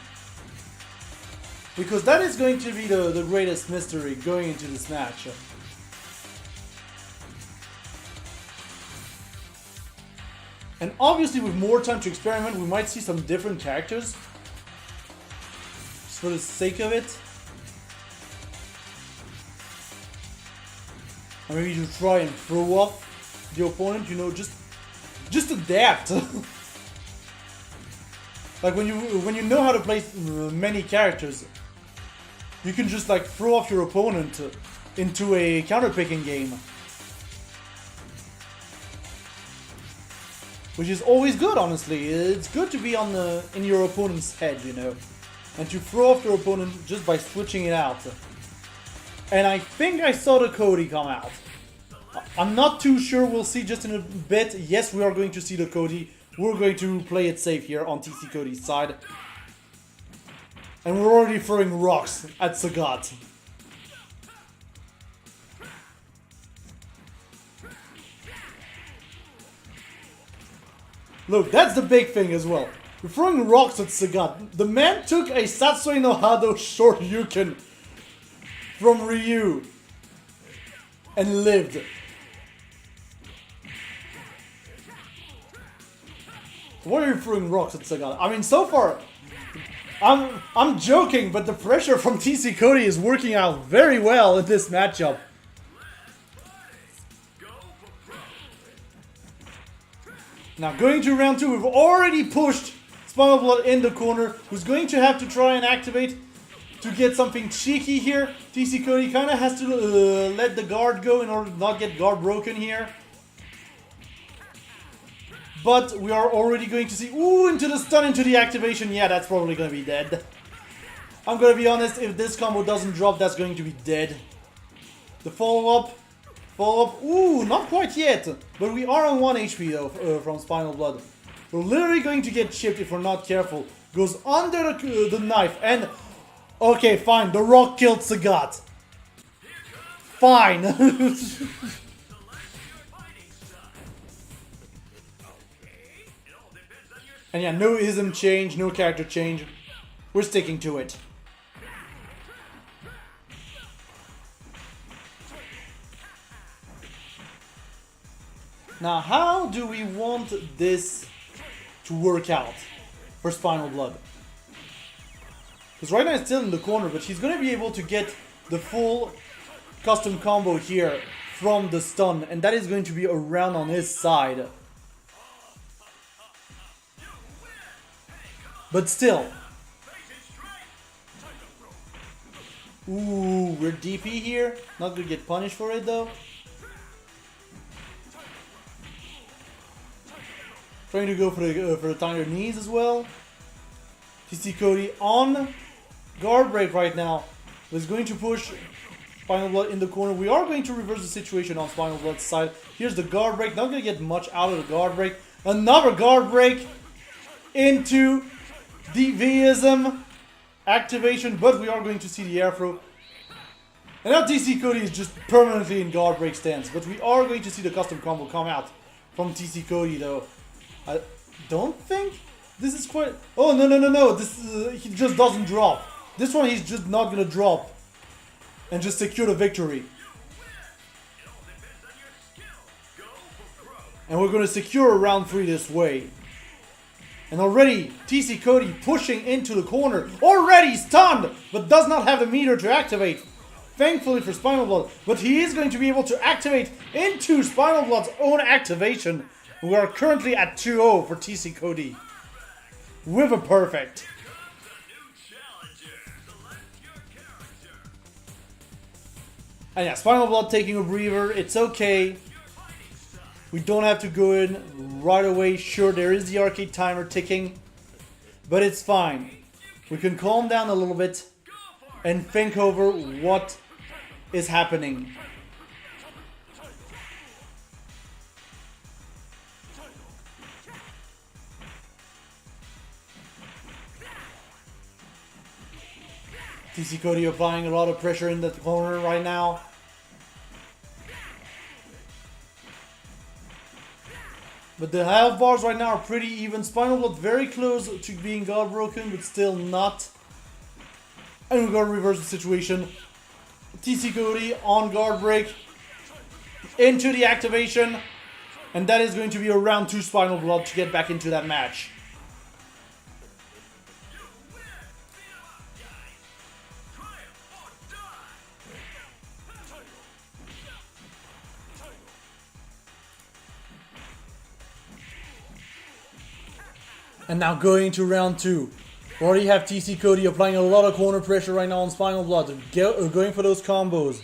because that is going to be the greatest mystery going into this match. And obviously, with more time to experiment, we might see some different characters, just for the sake of it. Or maybe to try and throw off the opponent, you know, just adapt. Like when you know how to play many characters, you can just like throw off your opponent into a counter-picking game. Which is always good, honestly. It's good to be in your opponent's head, you know. And to throw off your opponent just by switching it out. And I think I saw the Cody come out. I'm not too sure, we'll see just in a bit. Yes, we are going to see the Cody. We're going to play it safe here on TC Cody's side. And we're already throwing rocks at Sagat. Look, that's the big thing as well. We're throwing rocks at Sagat. The man took a Satsui no Hado short Yuken from Ryu and lived. Why are you throwing rocks at Sagat? I mean, so far, I'm joking, but the pressure from TC Cody is working out very well in this matchup. Now, going to round 2, we've already pushed Spinal Blood in the corner, who's going to have to try and activate to get something cheeky here. TC Cody kind of has to let the guard go in order to not get guard broken here. But we are already going to see, ooh, into the stun, into the activation. Yeah, that's probably going to be dead. I'm going to be honest, if this combo doesn't drop, that's going to be dead. The follow-up, ooh, not quite yet. But we are on 1 HP though, from Spinal Blood. We're literally going to get chipped if we're not careful. Goes under the knife and... Okay, fine, the rock killed Sagat. Fine. And yeah, no ism change, no character change. We're sticking to it. Now, how do we want this to work out for Spinal Blood? Because right now it's still in the corner, but he's going to be able to get the full custom combo here from the stun, and that is going to be around on his side. But still. Ooh, we're DP here. Not gonna get punished for it though. Trying to go for the tinier knees as well. TC Cody on guard break right now. Is going to push Spinal Blood in the corner. We are going to reverse the situation on Spinal Blood's side. Here's the guard break. Not gonna get much out of the guard break. Another guard break into the Vism activation, but we are going to see the air throw. And now TC Cody is just permanently in guard break stance, but we are going to see the custom combo come out from TC Cody though. I don't think this is quite... Oh, no. This he just doesn't drop. This one he's just not gonna drop and just secure the victory. And we're gonna secure round 3 this way. And already, TC Cody pushing into the corner. Already stunned, but does not have the meter to activate. Thankfully for Spinal Blood. But he is going to be able to activate into Spinal Blood's own activation. We are currently at 2-0 for TC Cody. With a perfect. And yeah, Spinal Blood taking a breather. It's okay. We don't have to go in right away. Sure, there is the arcade timer ticking, but it's fine. We can calm down a little bit and think over what is happening. TC Cody applying a lot of pressure in that corner right now. But the health bars right now are pretty even. Spinal Blood very close to being guard broken, but still not. And we're going to reverse the situation. TC Cody on guard break. Into the activation. And that is going to be a round 2 Spinal Blood to get back into that match. And now going to round 2. We already have TC Cody applying a lot of corner pressure right now on Spinal Blood. Going for those combos.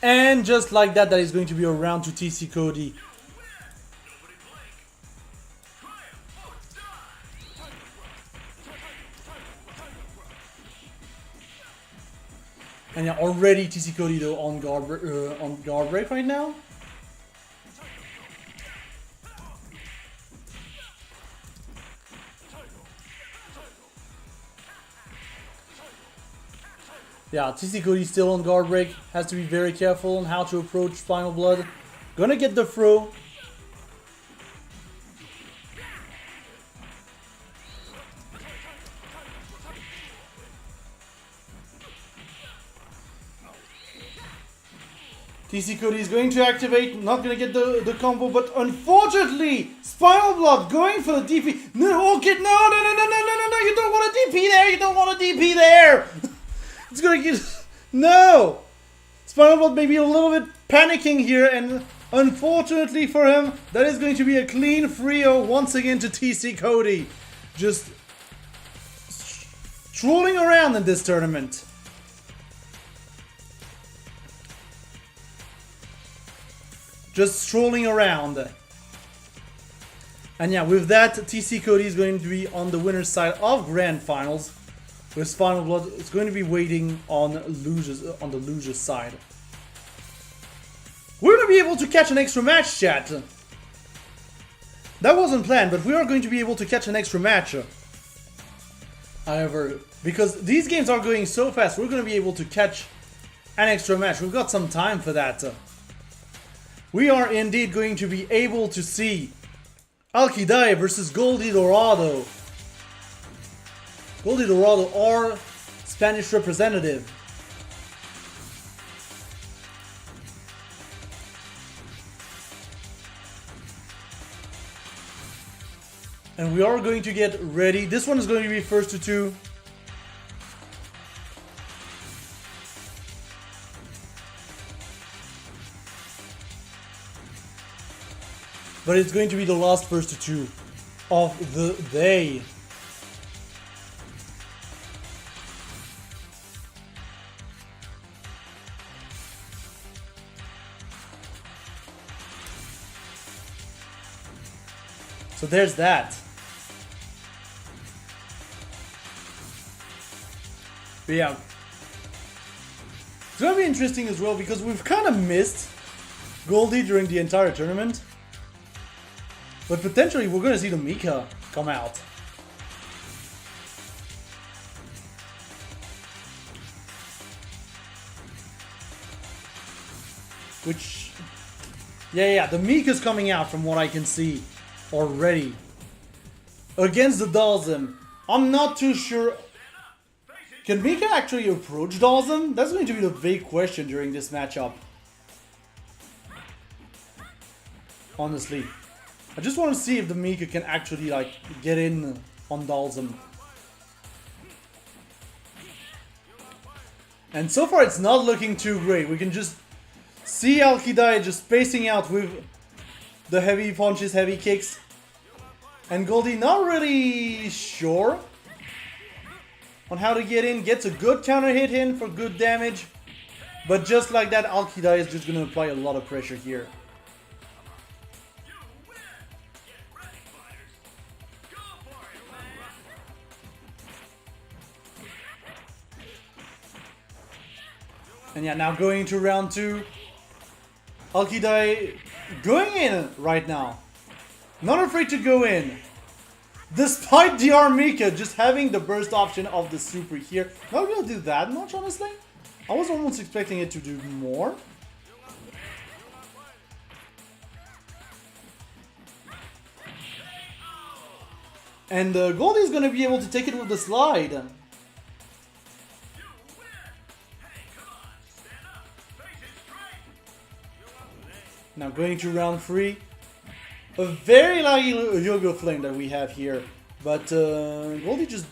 And just like that, that is going to be a round to TC Cody. And yeah, already TC Cody though on guard break right now. Yeah, TC Cody still on guard break. Has to be very careful on how to approach Spinal Blood. Gonna get the throw. TC Cody is going to activate, not going to get the combo, but unfortunately, Spinal Blood going for the DP. No, okay, no, you don't want a DP there, you don't want a DP there. It's going to get, no. Spinal Blood may be a little bit panicking here, and unfortunately for him, that is going to be a clean 3-0 once again to TC Cody. Just strolling around in this tournament. Just strolling around. And yeah, with that, TC Cody is going to be on the winner's side of Grand Finals. With Spinal Blood, it's going to be waiting on the loser's side. We're going to be able to catch an extra match, chat. That wasn't planned, but we are going to be able to catch an extra match. However, because these games are going so fast, we're going to be able to catch an extra match. We've got some time for that. We are indeed going to be able to see Alkidai versus Goldie Dorado. Goldie Dorado, our Spanish representative. And we are going to get ready. This one is going to be first to 2. But it's going to be the last first to 2 of the day. So there's that. But yeah. It's going to be interesting as well because we've kind of missed Goldie during the entire tournament. But potentially we're going to see the Mika come out. Which... Yeah, the Mika's coming out from what I can see already. Against the Dalsum. I'm not too sure... Can Mika actually approach Dalsum? That's going to be the big question during this matchup. Honestly. I just want to see if the Mika can actually like get in on Dalsum. And so far it's not looking too great. We can just see Alkidai just spacing out with the heavy punches, heavy kicks. And Goldie not really sure on how to get in. Gets a good counter hit in for good damage. But just like that, Alkidai is just going to apply a lot of pressure here. And yeah, now going into round 2. Alkidai going in right now. Not afraid to go in. Despite DR Mika just having the burst option of the super here. Not gonna do that much, honestly. I was almost expecting it to do more. And Goldie's gonna be able to take it with the slide. Now going to round 3. A very lucky Yoga Flame that we have here. But Goldie just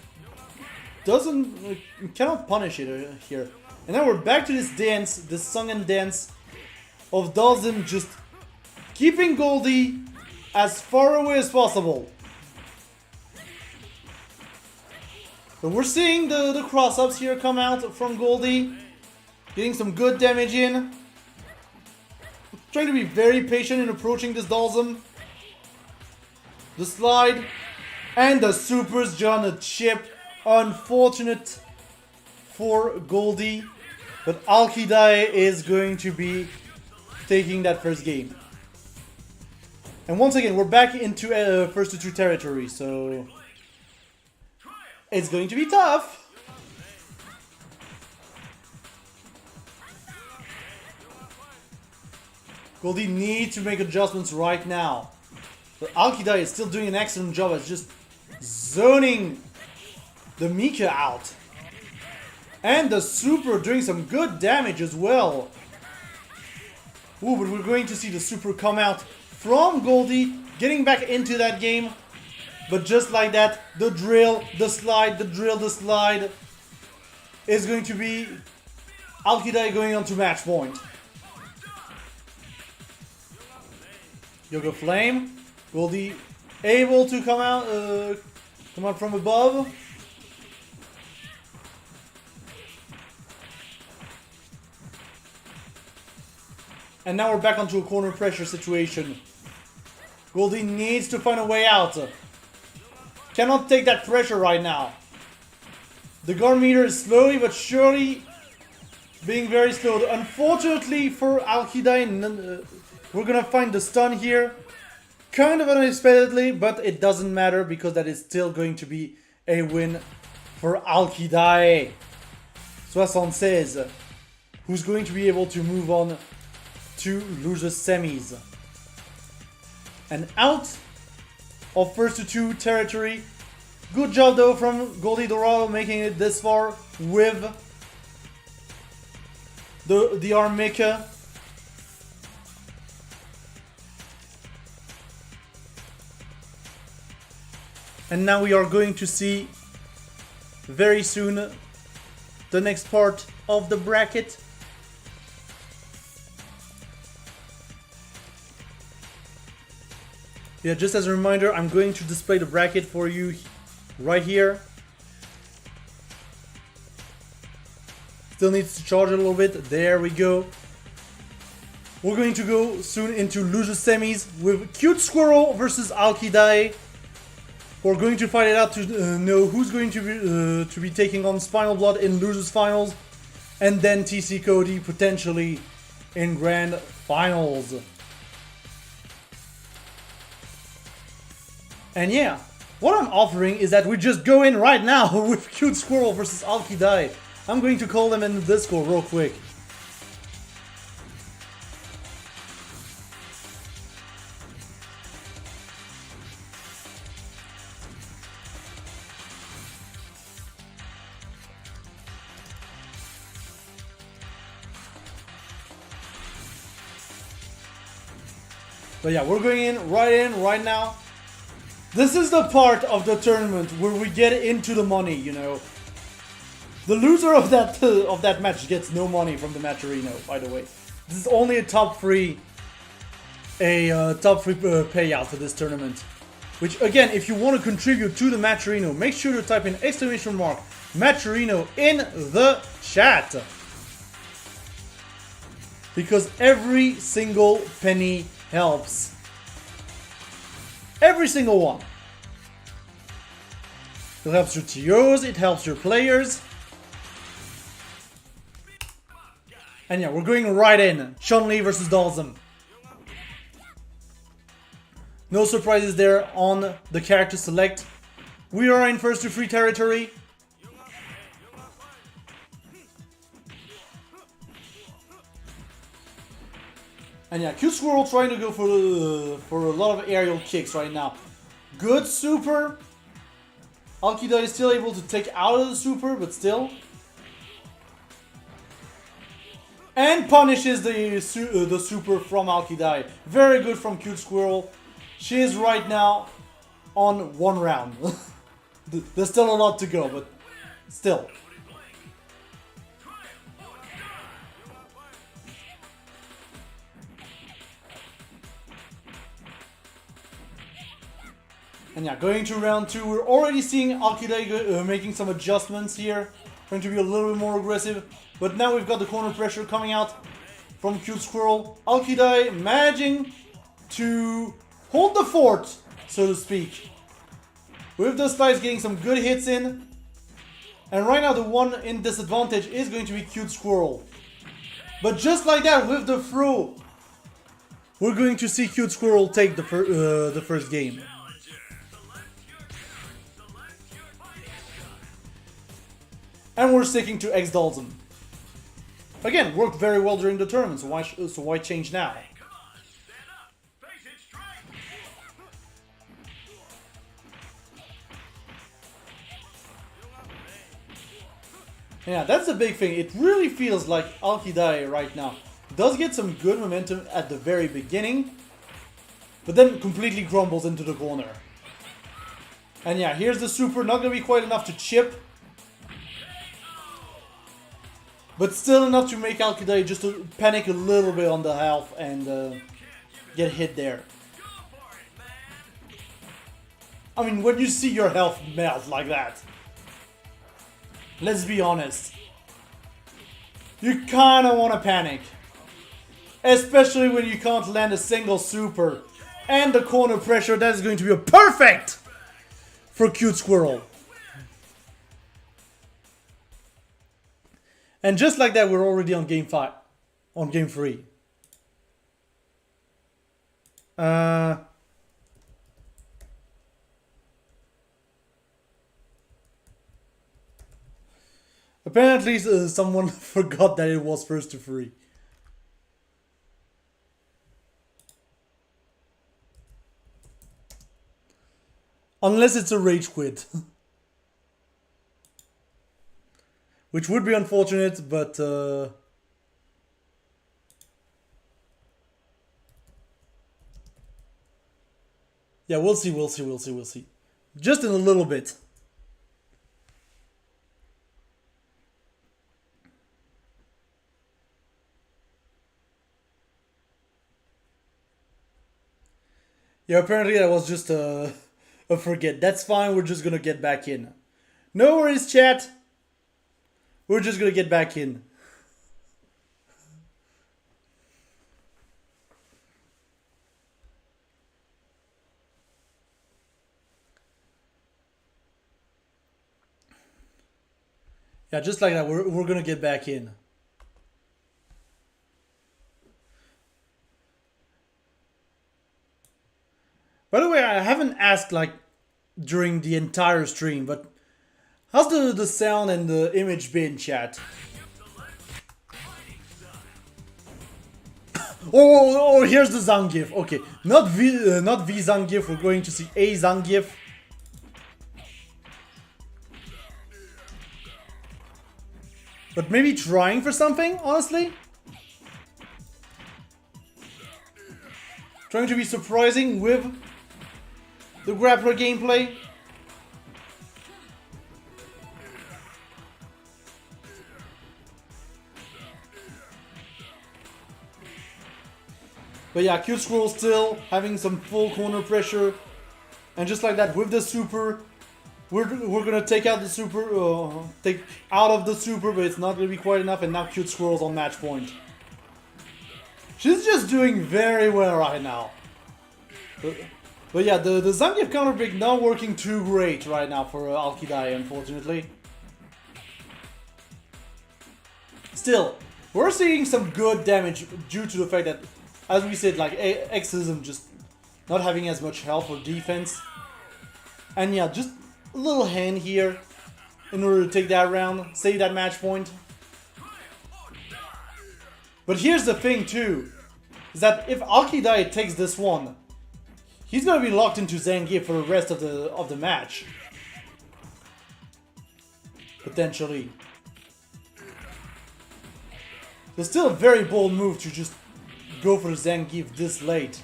cannot punish it here. And now we're back to this dance, this song and dance of Dalsim just keeping Goldie as far away as possible. But we're seeing the cross-ups here come out from Goldie. Getting some good damage in. Trying to be very patient in approaching this Dalsim. The slide. And the supers John a chip. Unfortunate for Goldie. But Alkidai is going to be taking that first game. And once again, we're back into first to two territory, so it's going to be tough. Goldie needs to make adjustments right now. But Alkidai is still doing an excellent job at just zoning the Mika out. And the super doing some good damage as well. Ooh, but we're going to see the super come out from Goldie, getting back into that game. But just like that, the drill, the slide, the drill, the slide is going to be Alkidai going on to match point. Yoga Flame, Goldie able to come out from above. And now we're back onto a corner pressure situation. Goldie needs to find a way out. Cannot take that pressure right now. The guard meter is slowly but surely being very slow. Unfortunately for Alkidai, we're gonna find the stun here. Kind of unexpectedly, but it doesn't matter because that is still going to be a win for Alkidai. 76, who's going to be able to move on to losers semis. And out of first to two territory. Good job though from Goldie Dorado making it this far with the arm Mika. And now we are going to see very soon the next part of the bracket. Yeah, just as a reminder, I'm going to display the bracket for you right here. Still needs to charge a little bit. There we go. We're going to go soon into loser semis with Cute Squirrel versus Alkidai. We're going to fight it out to know who's going to be taking on Spinal Blood in losers finals, and then TC Cody potentially in grand finals. And yeah, what I'm offering is that we just go in right now with Cute Squirrel versus Alkidai. I'm going to call them in the Discord real quick. But yeah, we're going in right now. This is the part of the tournament where we get into the money, you know. The loser of that match gets no money from the Matcherino, by the way. This is only a top three payout for this tournament. Which again, if you want to contribute to the Matcherino, make sure to type in !Matcherino in the chat. Because every single penny helps. Every single one. It helps your TOs, it helps your players. And yeah, we're going right in. Chun-Li versus Dalsim. No surprises there on the character select. We are in first to three territory. And yeah, Cute Squirrel trying to go for a lot of aerial kicks right now. Good super. Alkidai is still able to take out of the super, but still. And punishes the super from Alkidai. Very good from Cute Squirrel. She is right now on one round. There's still a lot to go, but still. And yeah, going to round 2, we're already seeing Alkidai making some adjustments here. Trying to be a little bit more aggressive. But now we've got the corner pressure coming out from Cute Squirrel. Alkidai managing to hold the fort, so to speak. With the slides getting some good hits in. And right now the one in disadvantage is going to be Cute Squirrel. But just like that, with the throw, we're going to see Cute Squirrel take the first game. And we're sticking to X Dalton. Again, worked very well during the tournament, so why change now? Yeah, that's the big thing. It really feels like Alkidai right now does get some good momentum at the very beginning, but then completely grumbles into the corner. And yeah, here's the super, not going to be quite enough to chip, but still enough to make Alkidai just to panic a little bit on the health and get hit there. I mean, when you see your health melt like that, let's be honest, you kind of want to panic. Especially when you can't land a single super. And the corner pressure, that is going to be a perfect for Cute Squirrel. And just like that, we're already on game 5. On game 3. Apparently someone forgot that it was first to 3. Unless it's a rage quit. Which would be unfortunate, but yeah, we'll see. Just in a little bit. Yeah, apparently that was just a forget. That's fine, we're just gonna get back in. No worries, chat. We're just gonna get back in. Yeah, just like that, we're gonna get back in. By the way, I haven't asked like during the entire stream, but how's the sound and the image been, chat? Oh, here's the Zangief. Okay, not V Zangief. We're going to see a Zangief. But maybe trying for something, honestly. Trying to be surprising with the grappler gameplay. But yeah, Cute Squirrel still having some full corner pressure. And just like that, with the super, we're gonna take out the super, take out of the super, but it's not gonna be quite enough. And now Cute Squirrel's on match point. She's just doing very well right now. But yeah, the Zangief counter break not working too great right now for Alkidai, unfortunately. Still, we're seeing some good damage due to the fact that, as we said, like Xism just not having as much health or defense. And yeah, just a little hand here in order to take that round, save that match point. But here's the thing too, is that if Alkidai takes this one, he's gonna be locked into Zangief for the rest of the match. Potentially. It's still a very bold move to just go for Zangief this late.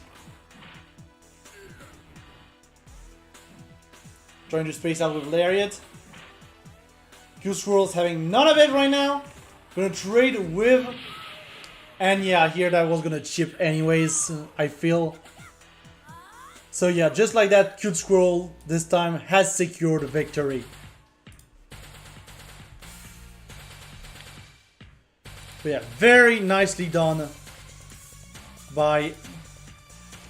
Trying to space out with Lariat. Cute Squirrel's having none of it right now. Gonna trade with... And yeah, here that was gonna chip anyways, I feel. So yeah, just like that, Cute Squirrel this time has secured a victory. But yeah, very nicely done by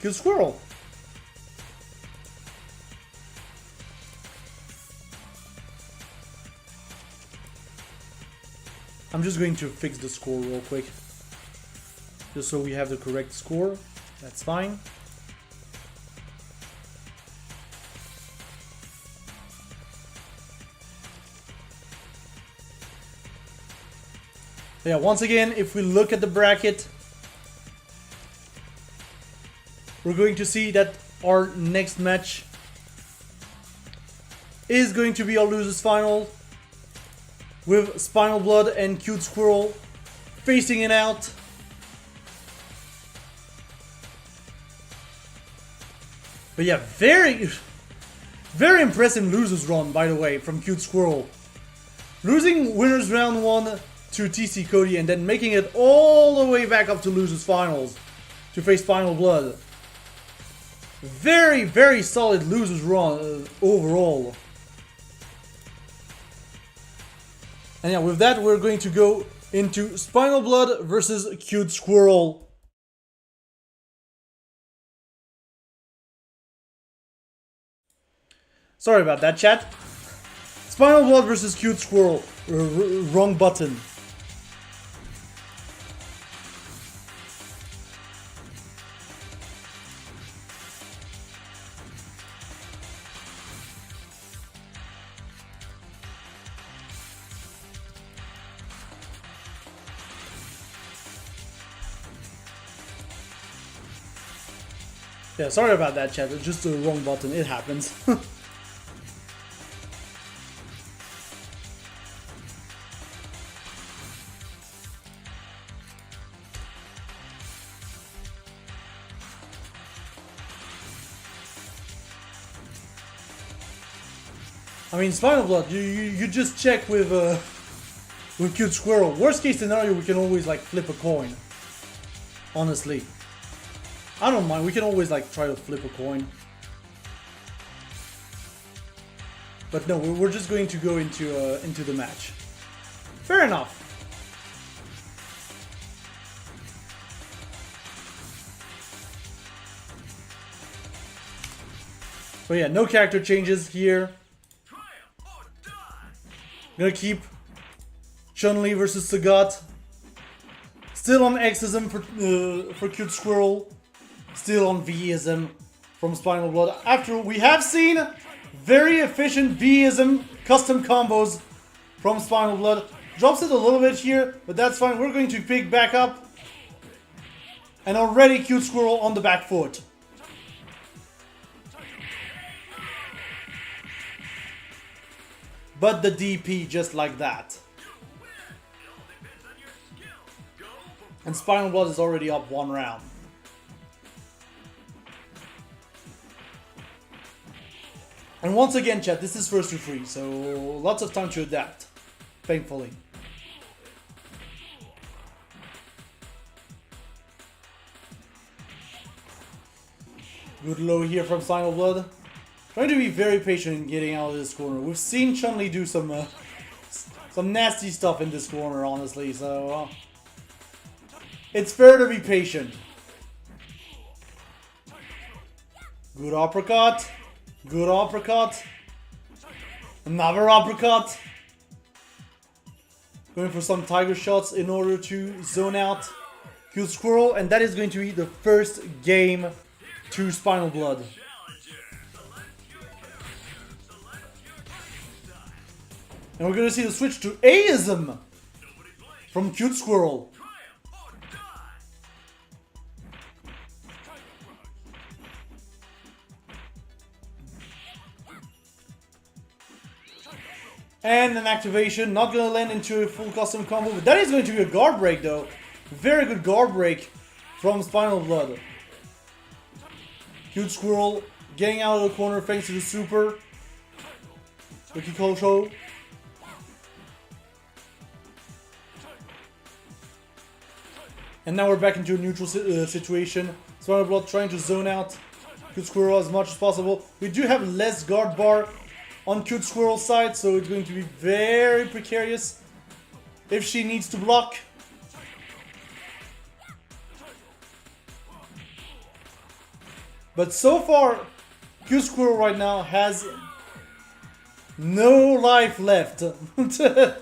Cute Squirrel. I'm just going to fix the score real quick. Just so we have the correct score. That's fine. Yeah, once again, if we look at the bracket, we're going to see that our next match is going to be our losers final with Spinal Blood and Cute Squirrel facing it out. But yeah, very impressive losers run, by the way, from Cute Squirrel. Losing winners round 1 to TC Cody and then making it all the way back up to losers finals to face Spinal Blood. Very solid losers run overall. And yeah, with that we're going to go into Spinal Blood versus Cute Squirrel. Sorry about that, chat. Spinal Blood versus Cute Squirrel. Wrong button. Yeah, sorry about that, chat. It's just the wrong button. It happens. I mean, Spinal Blood, you just check with Cute Squirrel. Worst case scenario, we can always like flip a coin. Honestly, I don't mind. We can always like try to flip a coin. But no, we're just going to go into the match. Fair enough. But yeah, no character changes here. Gonna keep Chun-Li versus Sagat. Still on Xism for Cute Squirrel. Still on V-ism from Spinal Blood. After we have seen very efficient V-ism custom combos from Spinal Blood. Drops it a little bit here, but that's fine. We're going to pick back up. And already Cute Squirrel on the back foot. But the DP just like that. And Spinal Blood is already up 1 round. And once again, chat, this is first to 3, so lots of time to adapt. Thankfully. Good low here from Spinal Blood. Trying to be very patient in getting out of this corner. We've seen Chun-Li do some nasty stuff in this corner, honestly, so it's fair to be patient. Good uppercut. Good uppercut. Another uppercut. Going for some tiger shots in order to zone out Cute Squirrel, and that is going to be the first game to Spinal Blood. And we're going to see the switch to A-ism from Cute Squirrel. And an activation, not going to land into a full custom combo, but that is going to be a guard break though. Very good guard break from Spinal Blood. Cute Squirrel getting out of the corner thanks to the super. Ricky Kosho. And now we're back into a neutral situation. Spinal Blood trying to zone out Cute Squirrel as much as possible. We do have less guard bar on Cute Squirrel's side, so it's going to be very precarious if she needs to block. But so far, Cute Squirrel right now has no life left. I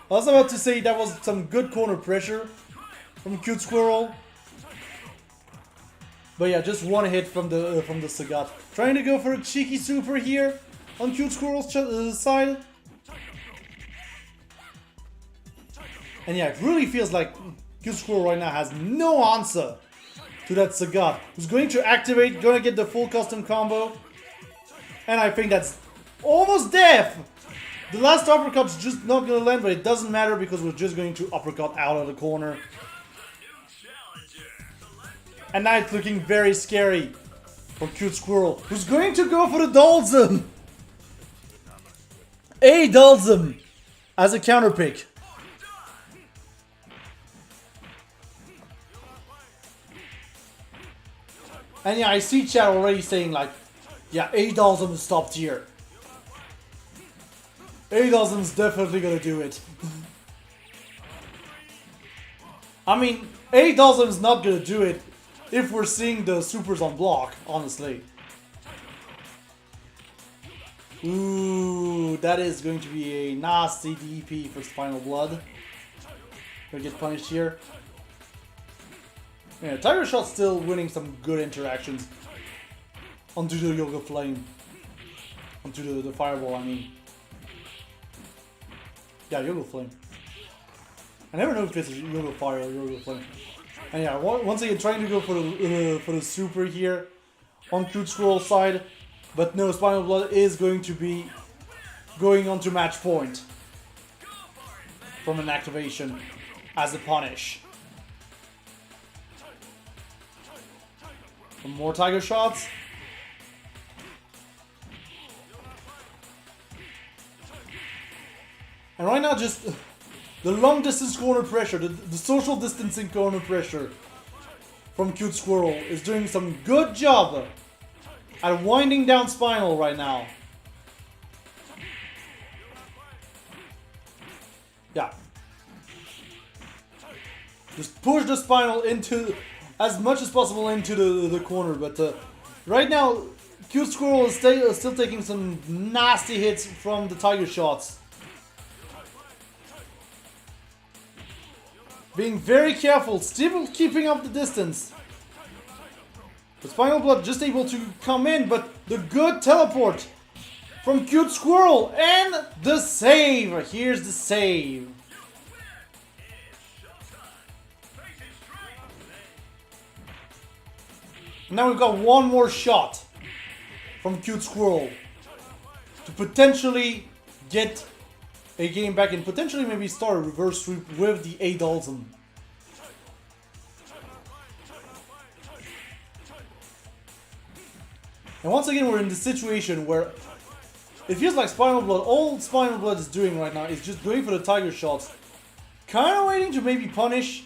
was about to say that was some good corner pressure from Cute Squirrel. But yeah, just one hit from the Sagat. Trying to go for a cheeky super here on Cute Squirrel's side. And yeah, it really feels like Cute Squirrel right now has no answer to that Sagat. Who's going to activate, gonna get the full custom combo. And I think that's almost death. The last uppercut's just not gonna land, but it doesn't matter because we're just going to uppercut out of the corner. And now it's looking very scary for Cute Squirrel, who's going to go for the Dalsum. A Dalsum as a counter pick. And yeah, I see chat already saying like, yeah, A Dalsum is top tier. A Dalsum's definitely gonna do it. I mean, A Dalsum's not gonna do it if we're seeing the supers on block, honestly. Ooh, that is going to be a nasty DP for Spinal Blood. Gonna get punished here. Yeah, Tiger Shot's still winning some good interactions onto the Yoga Flame. Onto the Fireball, I mean. Yeah, Yoga Flame. I never know if it's Yoga Fire or Yoga Flame. And yeah, once again trying to go for the super here on Cute Squirrel's side, but no, Spinal Blood is going to be going on to match point from an activation as a punish. Some more Tiger Shots. And right now just the long distance corner pressure, the social distancing corner pressure from Cute Squirrel is doing some good job at winding down Spinal right now. Yeah. Just push the Spinal into, as much as possible into the corner, but right now Cute Squirrel is still taking some nasty hits from the Tiger Shots. Being very careful, still keeping up the distance. The Spinal Blood just able to come in, but the good teleport from Cute Squirrel and the save. Here's the save. Now we've got one more shot from Cute Squirrel to potentially get a game back and potentially maybe start a reverse sweep with the A Dalsum. And once again we're in the situation where it feels like Spinal Blood, all Spinal Blood is doing right now is just going for the Tiger Shots. Kind of waiting to maybe punish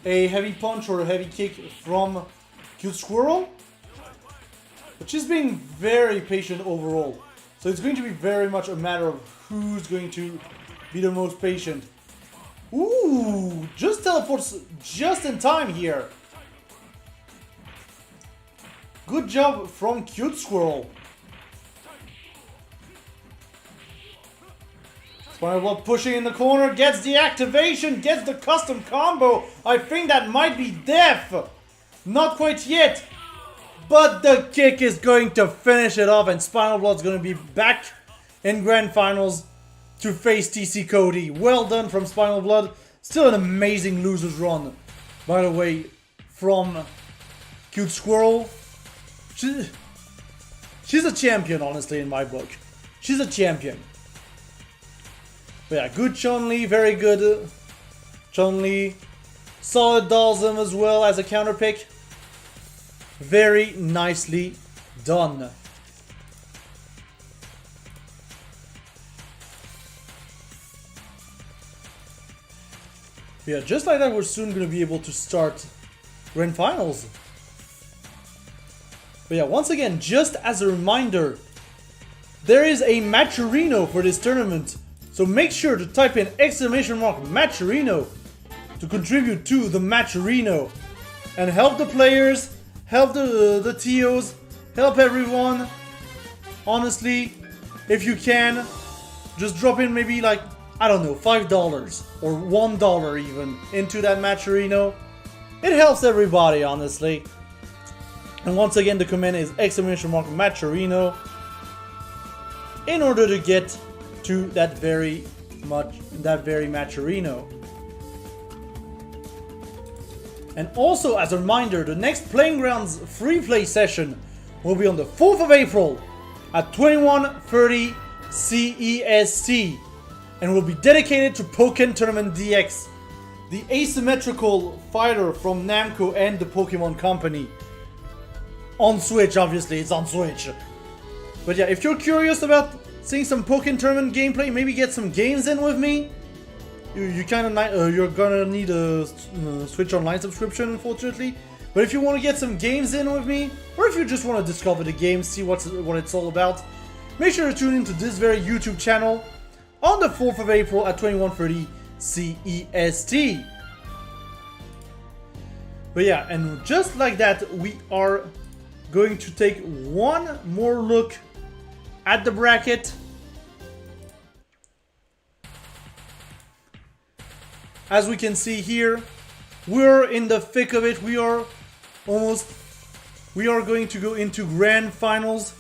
a heavy punch or a heavy kick from Cute Squirrel. But she's being very patient overall. So it's going to be very much a matter of who's going to be the most patient. Ooh, just teleports just in time here. Good job from Cute Squirrel. Spinal Blood pushing in the corner, gets the activation, gets the custom combo. I think that might be death. Not quite yet. But the kick is going to finish it off and Spinal Blood's going to be back in Grand Finals to face TC Cody. Well done from Spinal Blood. Still an amazing loser's run, by the way, from Cute Squirrel. She's a champion, honestly, in my book. She's a champion. But yeah, good Chun-Li, very good Chun-Li. Solid Dalsum as well as a counter pick. Very nicely done. Yeah, just like that, we're soon going to be able to start Grand Finals. But yeah, once again, just as a reminder, there is a Matcherino for this tournament. So make sure to type in !Matcherino to contribute to the Matcherino. And help the players, help the TOs, help everyone. Honestly, if you can, just drop in maybe like, I don't know, $5 or $1 even into that Matcherino. It helps everybody, honestly. And once again, the command is !Matcherino in order to get to that very Matcherino. And also, as a reminder, the next Playing Grounds free play session will be on the 4th of April at 21:30 CEST and will be dedicated to Pokken Tournament DX, the asymmetrical fighter from Namco and the Pokemon Company. On Switch, obviously, it's on Switch. But yeah, if you're curious about seeing some Pokken Tournament gameplay, maybe get some games in with me, you're gonna need a Switch Online subscription, unfortunately. But if you want to get some games in with me, or if you just want to discover the game, see what it's all about, make sure to tune into this very YouTube channel on the 4th of April at 21:30 CEST. But yeah, and just like that, we are going to take one more look at the bracket. As we can see here, we're in the thick of it. We are going to go into grand finals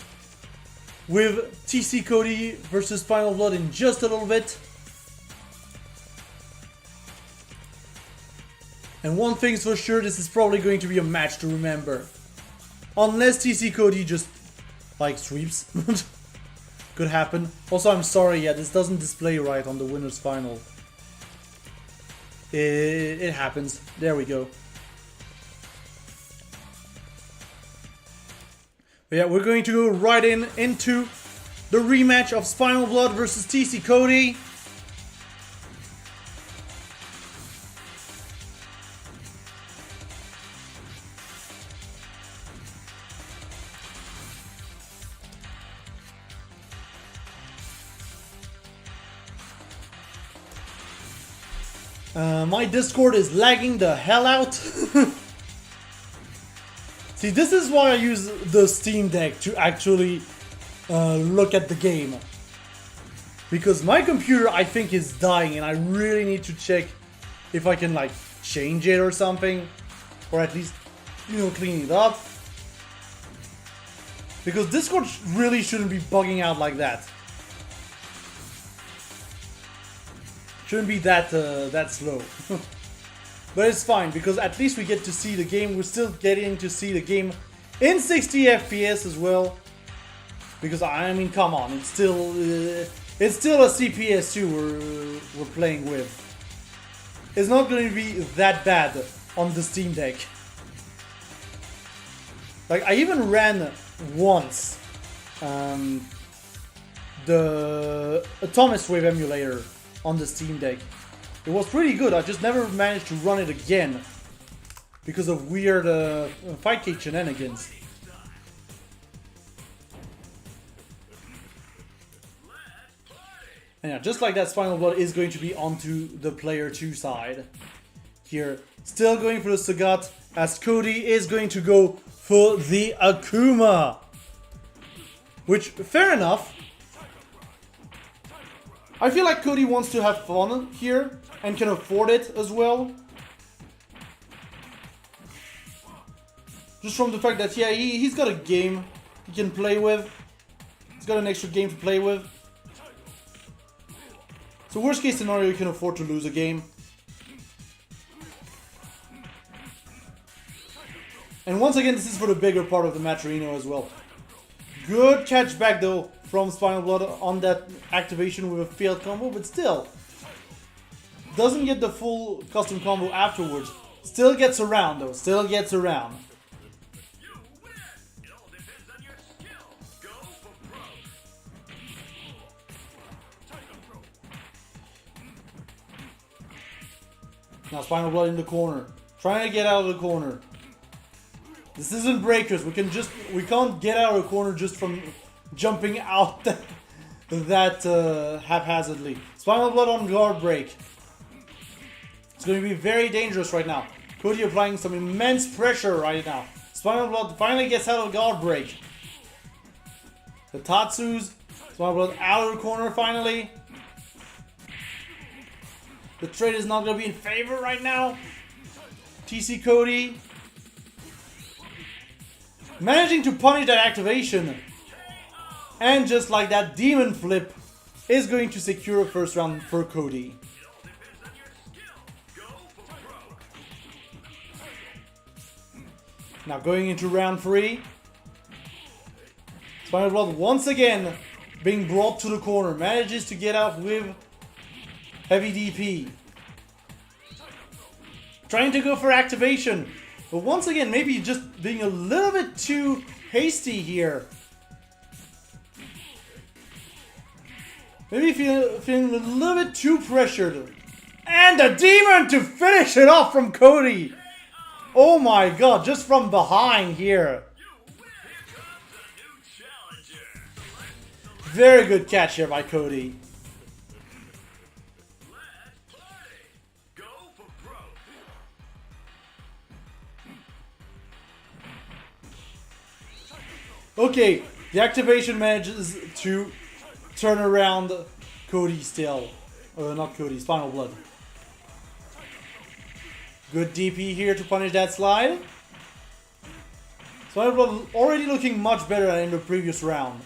with TC Cody versus Final Blood in just a little bit. And one thing's for sure, this is probably going to be a match to remember. Unless TC Cody just, like, sweeps. Could happen. Also, I'm sorry, yeah, this doesn't display right on the winner's final. It happens. There we go. But yeah, we're going to go right into the rematch of Spinal Blood versus TC Cody. My Discord is lagging the hell out. See, this is why I use the Steam Deck to actually look at the game. Because my computer, I think, is dying and I really need to check if I can, like, change it or something. Or at least, you know, clean it up. Because Discord really shouldn't be bugging out like that. Shouldn't be that slow. But it's fine, because at least we get to see the game. We're still getting to see the game in 60 FPS as well. Because, I mean, come on, it's still a CPS2 we're playing with. It's not going to be that bad on the Steam Deck. Like, I even ran once the Atomic Wave emulator on the Steam Deck. It was pretty good. I just never managed to run it again because of weird fight cake shenanigans. And yeah, just like that, Spinal Blood is going to be onto the player 2 side. Here, still going for the Sagat, as Cody is going to go for the Akuma. Which, fair enough. I feel like Cody wants to have fun here and can afford it as well. Just from the fact that, yeah, he's got a game he can play with. He's got an extra game to play with. So worst case scenario, you can afford to lose a game. And once again, this is for the bigger part of the Matcherino as well. Good catch back though from Spinal Blood on that activation with a failed combo, but still doesn't get the full custom combo afterwards. Still gets around though, still gets around. Now Spinal Blood in the corner, trying to get out of the corner. This isn't breakers. We can't get out of the corner just from jumping out that haphazardly. Spinal Blood on guard break. It's going to be very dangerous right now. Cody applying some immense pressure right now. Spinal Blood finally gets out of guard break. The Tatsus. Spinal Blood out of the corner finally. The trade is not going to be in favor right now. TC Cody managing to punish that activation. And just like that, Demon Flip is going to secure a first round for Cody. Now going into round 3. Spinal Blood once again being brought to the corner. Manages to get out with heavy DP. Trying to go for activation. But once again, maybe just being a little bit too hasty here. Maybe feeling a little bit too pressured. And a demon to finish it off from Cody. Oh my god, just from behind here. Very good catch here by Cody. Okay, the activation manages to turn around Cody still. Not Cody, Spinal Blood. Good DP here to punish that slide. Spinal Blood already looking much better than in the previous round.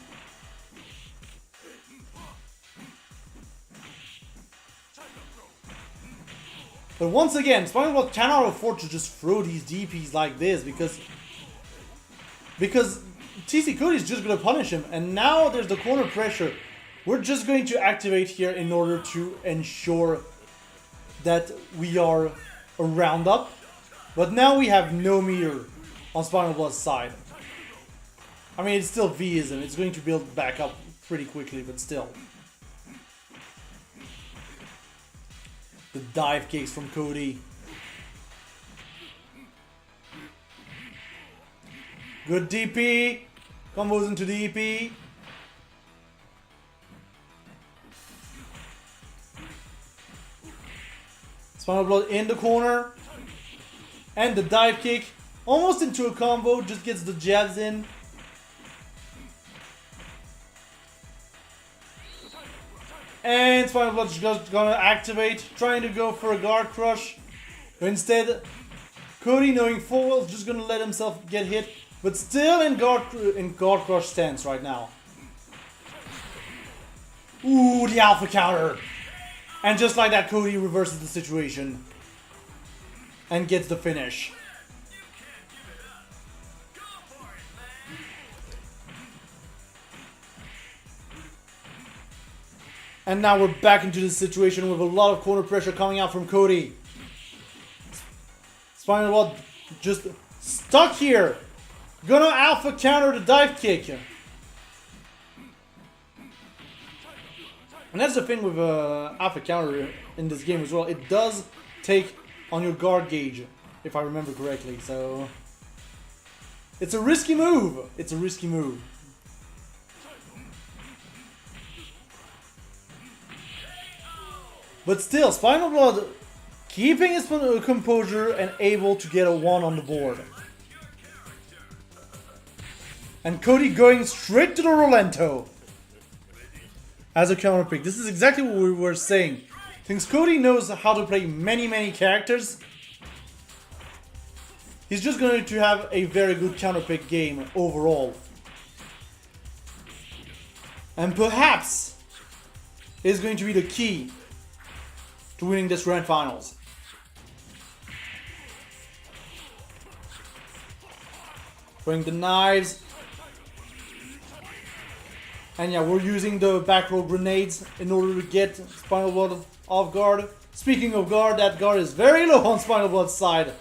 But once again, Spinal Blood cannot afford to just throw these DPs like this because TC Cody is just going to punish him. And now there's the corner pressure. We're just going to activate here in order to ensure that we are a round up. But now we have no meter on Spinal Blood's side. I mean, it's still V-ism. It's going to build back up pretty quickly, but still. The dive kicks from Cody. Good DP. Combos into DP. Spinal Blood in the corner. And the dive kick. Almost into a combo. Just gets the jabs in. And Spinal Blood is just gonna activate. Trying to go for a guard crush. But instead, Cody, knowing full well, is just gonna let himself get hit. But still in guard crush stance right now. Ooh, the alpha counter. And just like that, Cody reverses the situation. And gets the finish. And now we're back into the situation with a lot of corner pressure coming out from Cody. Spinal Blood just stuck here. Gonna alpha counter the dive kick. And that's the thing with alpha counter in this game as well. It does take on your guard gauge, if I remember correctly. So it's a risky move. It's a risky move. But still, Spinal Blood keeping his composure and able to get a 1 on the board. And Cody going straight to the Rolento as a counter pick. This is exactly what we were saying. Since Cody knows how to play many characters, he's just going to have a very good counter pick game overall. And perhaps is going to be the key to winning this grand finals. Throwing the knives. And yeah, we're using the back row grenades in order to get Spinal Blood off guard. Speaking of guard, that guard is very low on Spinal Blood's side.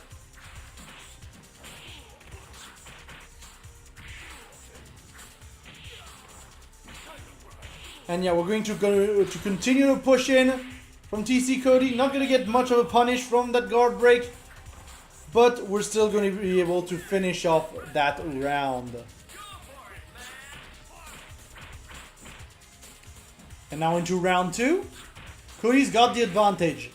And yeah, we're going to continue to push in from TC Cody. Not going to get much of a punish from that guard break. but we're still going to be able to finish off that round. And now into round 2. Cody's got the advantage.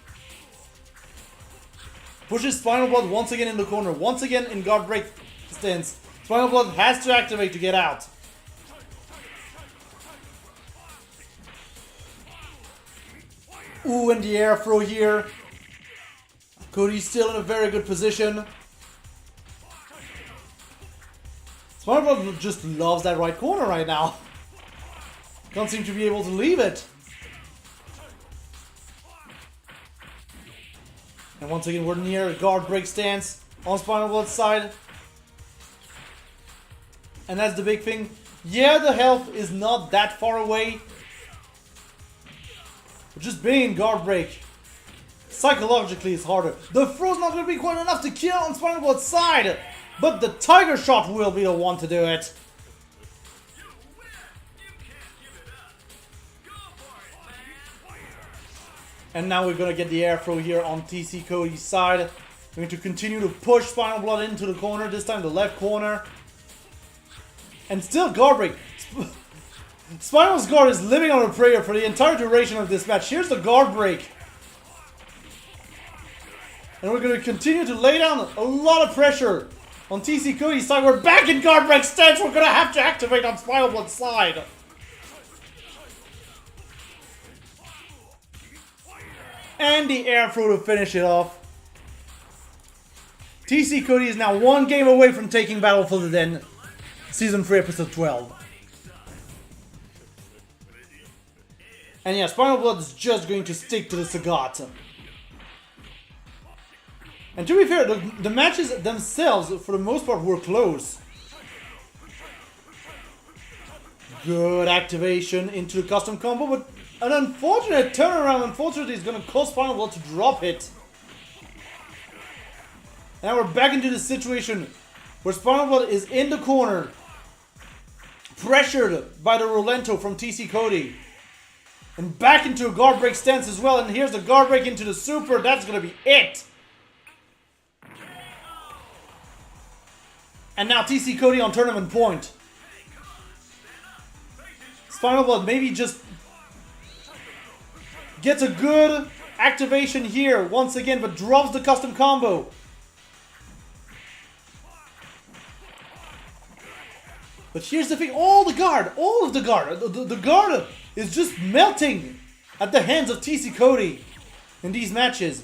Pushes Spinal Blood once again in the corner. Once again in guard break stance. Spinal Blood has to activate to get out. Ooh, and the air throw here. Cody's still in a very good position. Spinal Blood just loves that right corner right now. Can't seem to be able to leave it. And once again, we're near a guard break stance on Spinal Blood's side. And that's the big thing. Yeah, the health is not that far away. But just being in guard break, psychologically is harder. The throw's not going to be quite enough to kill on Spinal Blood's side. But the Tiger Shot will be the one to do it. And now we're going to get the air throw here on TC Cody's side. We're going to continue to push Spinal Blood into the corner, this time the left corner. And still guard break. Spinal's guard is living on a prayer for the entire duration of this match. Here's the guard break. And we're going to continue to lay down a lot of pressure on TC Cody's side. We're back in guard break stance. We're going to have to activate on Spinal Blood's side. And the air throw to finish it off. TC Cody is now one game away from taking Battle for the Den, Season 3, Episode 12. And yeah, Spinal Blood is just going to stick to the Sagat. And to be fair, the matches themselves, for the most part, were close. Good activation into the custom combo, but an unfortunate turnaround, unfortunately, is going to cause Spinal Blood to drop it. Now we're back into the situation where Spinal Blood is in the corner, pressured by the Rolento from TC Cody. And back into a guard break stance as well, and here's the guard break into the super, that's going to be it. And now TC Cody on tournament point. Spinal Blood maybe just gets a good activation here once again, but drops the custom combo. But here's the thing, all of the guard is just melting at the hands of TC Cody in these matches.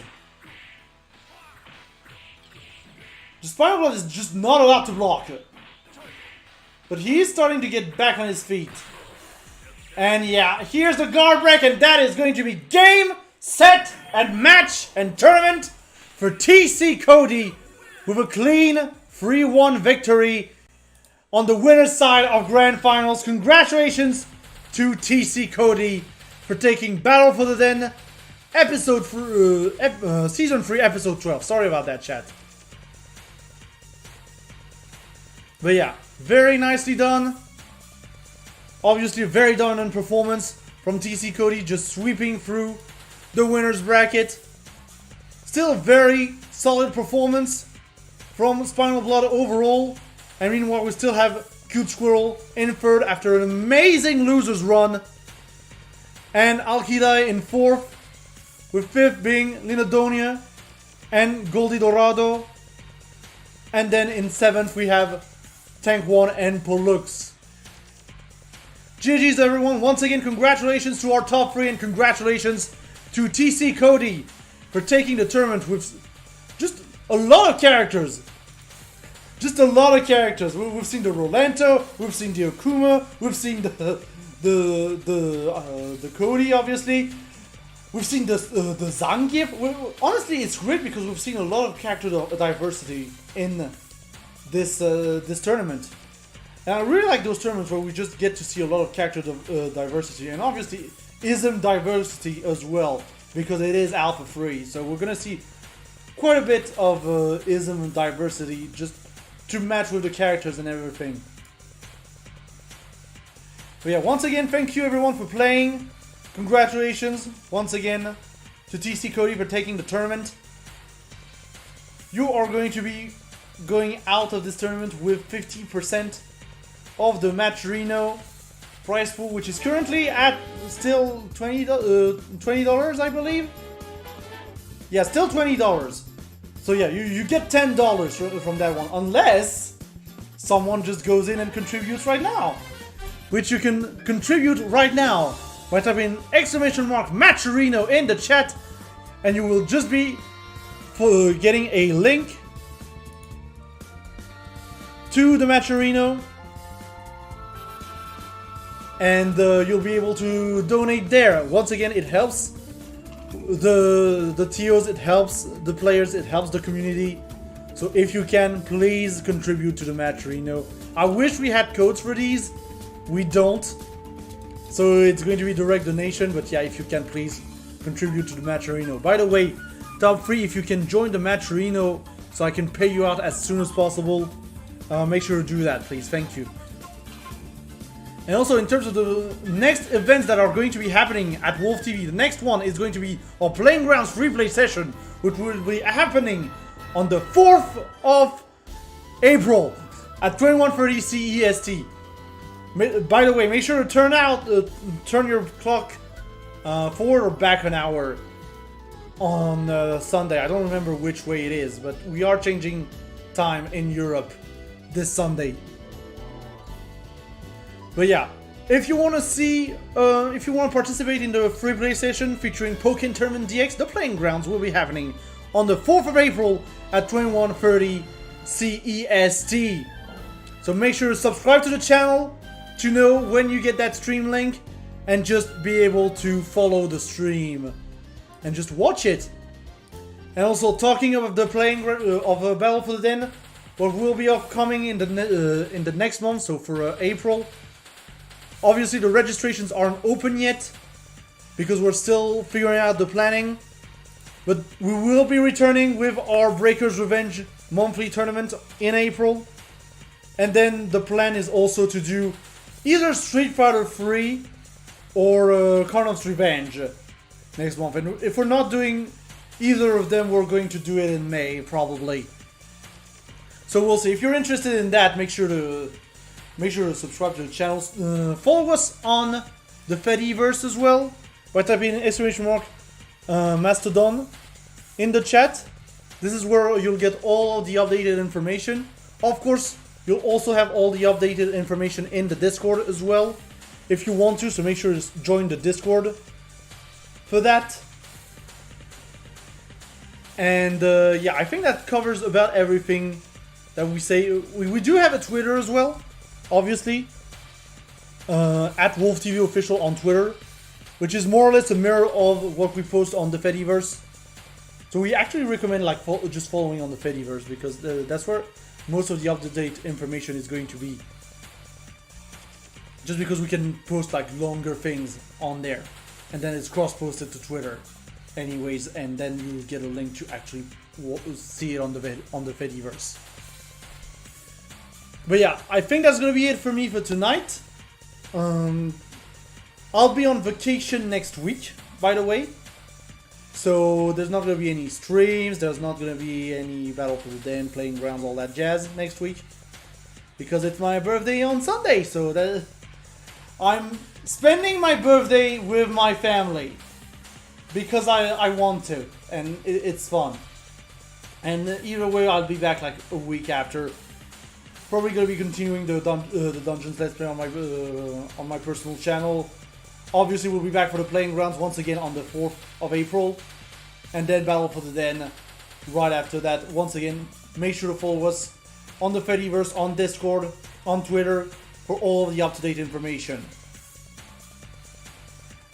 The Spinal Blood is just not allowed to block. But he's starting to get back on his feet. And yeah, here's the guard break, and that is going to be game, set, and match, and tournament for TC Cody with a clean 3-1 victory on the winner's side of Grand Finals. Congratulations to TC Cody for taking Battle for the Den, Season 3, Episode 12. Sorry about that, chat. But yeah, very nicely done. Obviously a very dominant performance from TC Cody, just sweeping through the winner's bracket. Still a very solid performance from Spinal Blood overall. And meanwhile, we still have Cute Squirrel in third after an amazing losers run. And Alkidai in fourth, with fifth being Linadonia and Goldie Dorado. And then in seventh we have Tank 1 and Pollux. GG's everyone, once again congratulations to our top 3 and congratulations to TC Cody for taking the tournament with just a lot of characters. We've seen the Rolento, we've seen the Okuma, we've seen the Cody, obviously. We've seen the Zangief. Honestly, it's great because we've seen a lot of character diversity in this tournament. And I really like those tournaments where we just get to see a lot of character diversity. And obviously, ism diversity as well, because it is Alpha 3. So we're going to see quite a bit of ism and diversity just to match with the characters and everything. But yeah, once again, thank you everyone for playing. Congratulations once again to TC Cody for taking the tournament. you are going to be going out of this tournament with 50% of the Matcherino prize pool, which is currently at still $20, I believe. Yeah, still $20. So yeah, you get $10 from that one, unless someone just goes in and contributes right now. Which you can contribute right now by typing !Matcherino in the chat, and you will just be getting a link to the Matcherino, and you'll be able to donate there. Once again, it helps the TOs, it helps the players, it helps the community. So if you can, please contribute to the Matcherino. I wish we had codes for these. We don't. So it's going to be direct donation, but yeah, if you can, please contribute to the Matcherino. By the way, top 3, if you can join the Matcherino so I can pay you out as soon as possible, make sure to do that, please. Thank you. And also, in terms of the next events that are going to be happening at Wolf TV, the next one is going to be our Playing Grounds replay session, which will be happening on the 4th of April at 21:30 CEST. By the way, make sure to turn your clock forward or back an hour on Sunday. I don't remember which way it is, but we are changing time in Europe this Sunday. But yeah, if you want to see, if you want to participate in the free play session featuring Pokken Tournament DX, the Playing Grounds will be happening on the 4th of April at 21:30 CEST. So make sure to subscribe to the channel to know when you get that stream link, and just be able to follow the stream and just watch it. And also, talking of the playing of Battle for the Den, what will be upcoming in the next month, so for April. Obviously, the registrations aren't open yet because we're still figuring out the planning. But we will be returning with our Breakers Revenge monthly tournament in April. And then the plan is also to do either Street Fighter 3 or Carnot's Revenge next month. And if we're not doing either of them, we're going to do it in May, probably. So we'll see. If you're interested in that, make sure to subscribe to the channels. Follow us on the Fediverse as well by typing in !Mastodon in the chat. This is where you'll get all the updated information. Of course, you'll also have all the updated information in the Discord as well, if you want to, so make sure to join the Discord for that. And yeah, I think that covers about everything that we say. We do have a Twitter as well, obviously, at Wolf TV Official on Twitter, which is more or less a mirror of what we post on the Fediverse. So we actually recommend like just following on the Fediverse, because that's where most of the up-to-date information is going to be. Just because we can post like longer things on there, and then it's cross-posted to Twitter anyways, and then you get a link to actually see it on the Fediverse. But yeah, I think that's gonna be it for me for tonight. I'll be on vacation next week, by the way. So there's not going to be any streams, there's not going to be any Battle for the Den, Playing Grounds, all that jazz next week. Because it's my birthday on Sunday, so that I'm spending my birthday with my family. Because I want to, and it's fun. And either way, I'll be back like a week after. Probably going to be continuing the Dungeons Let's Play on my personal channel. Obviously, we'll be back for the Playing Grounds once again on the 4th of April. And then Battle for the Den right after that. Once again, make sure to follow us on the Fediverse, on Discord, on Twitter for all of the up-to-date information.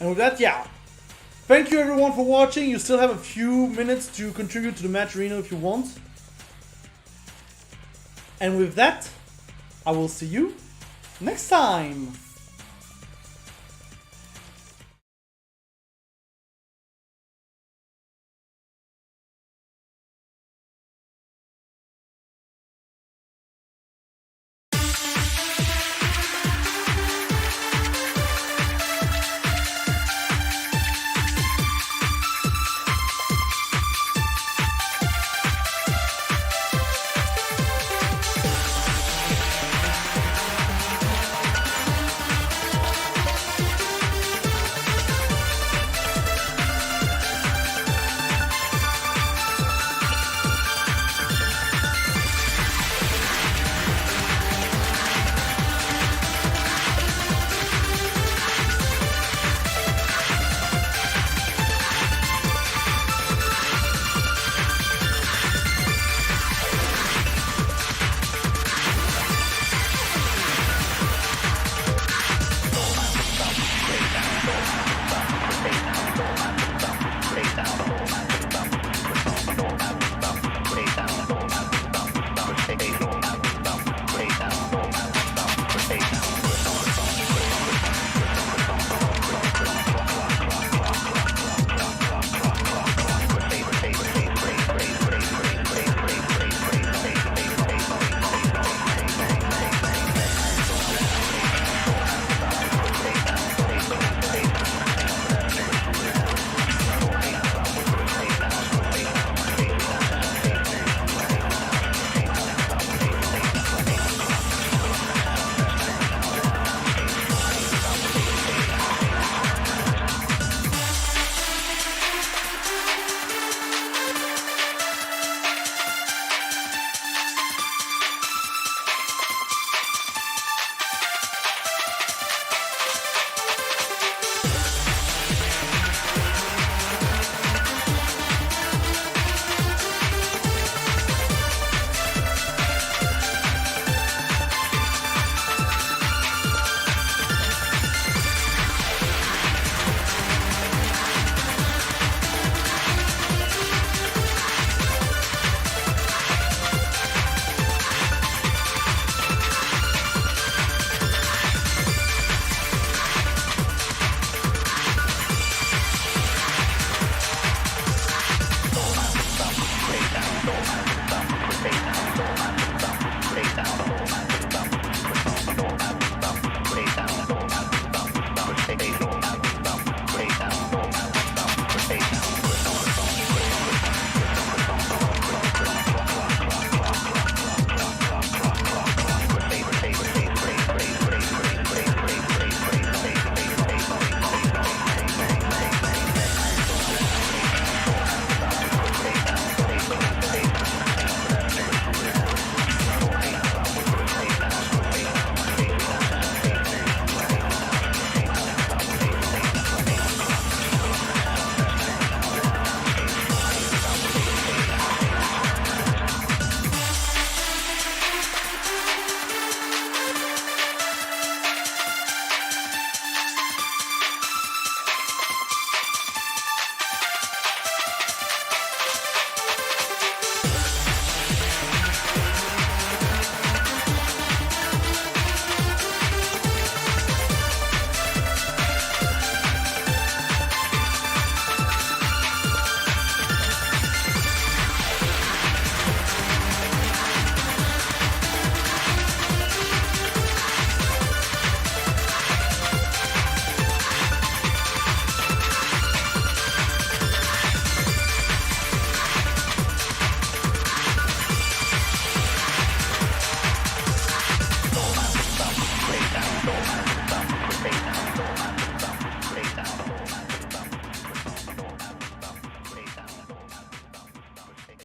And with that, yeah. Thank you everyone for watching. You still have a few minutes to contribute to the Matcherino if you want. And with that, I will see you next time.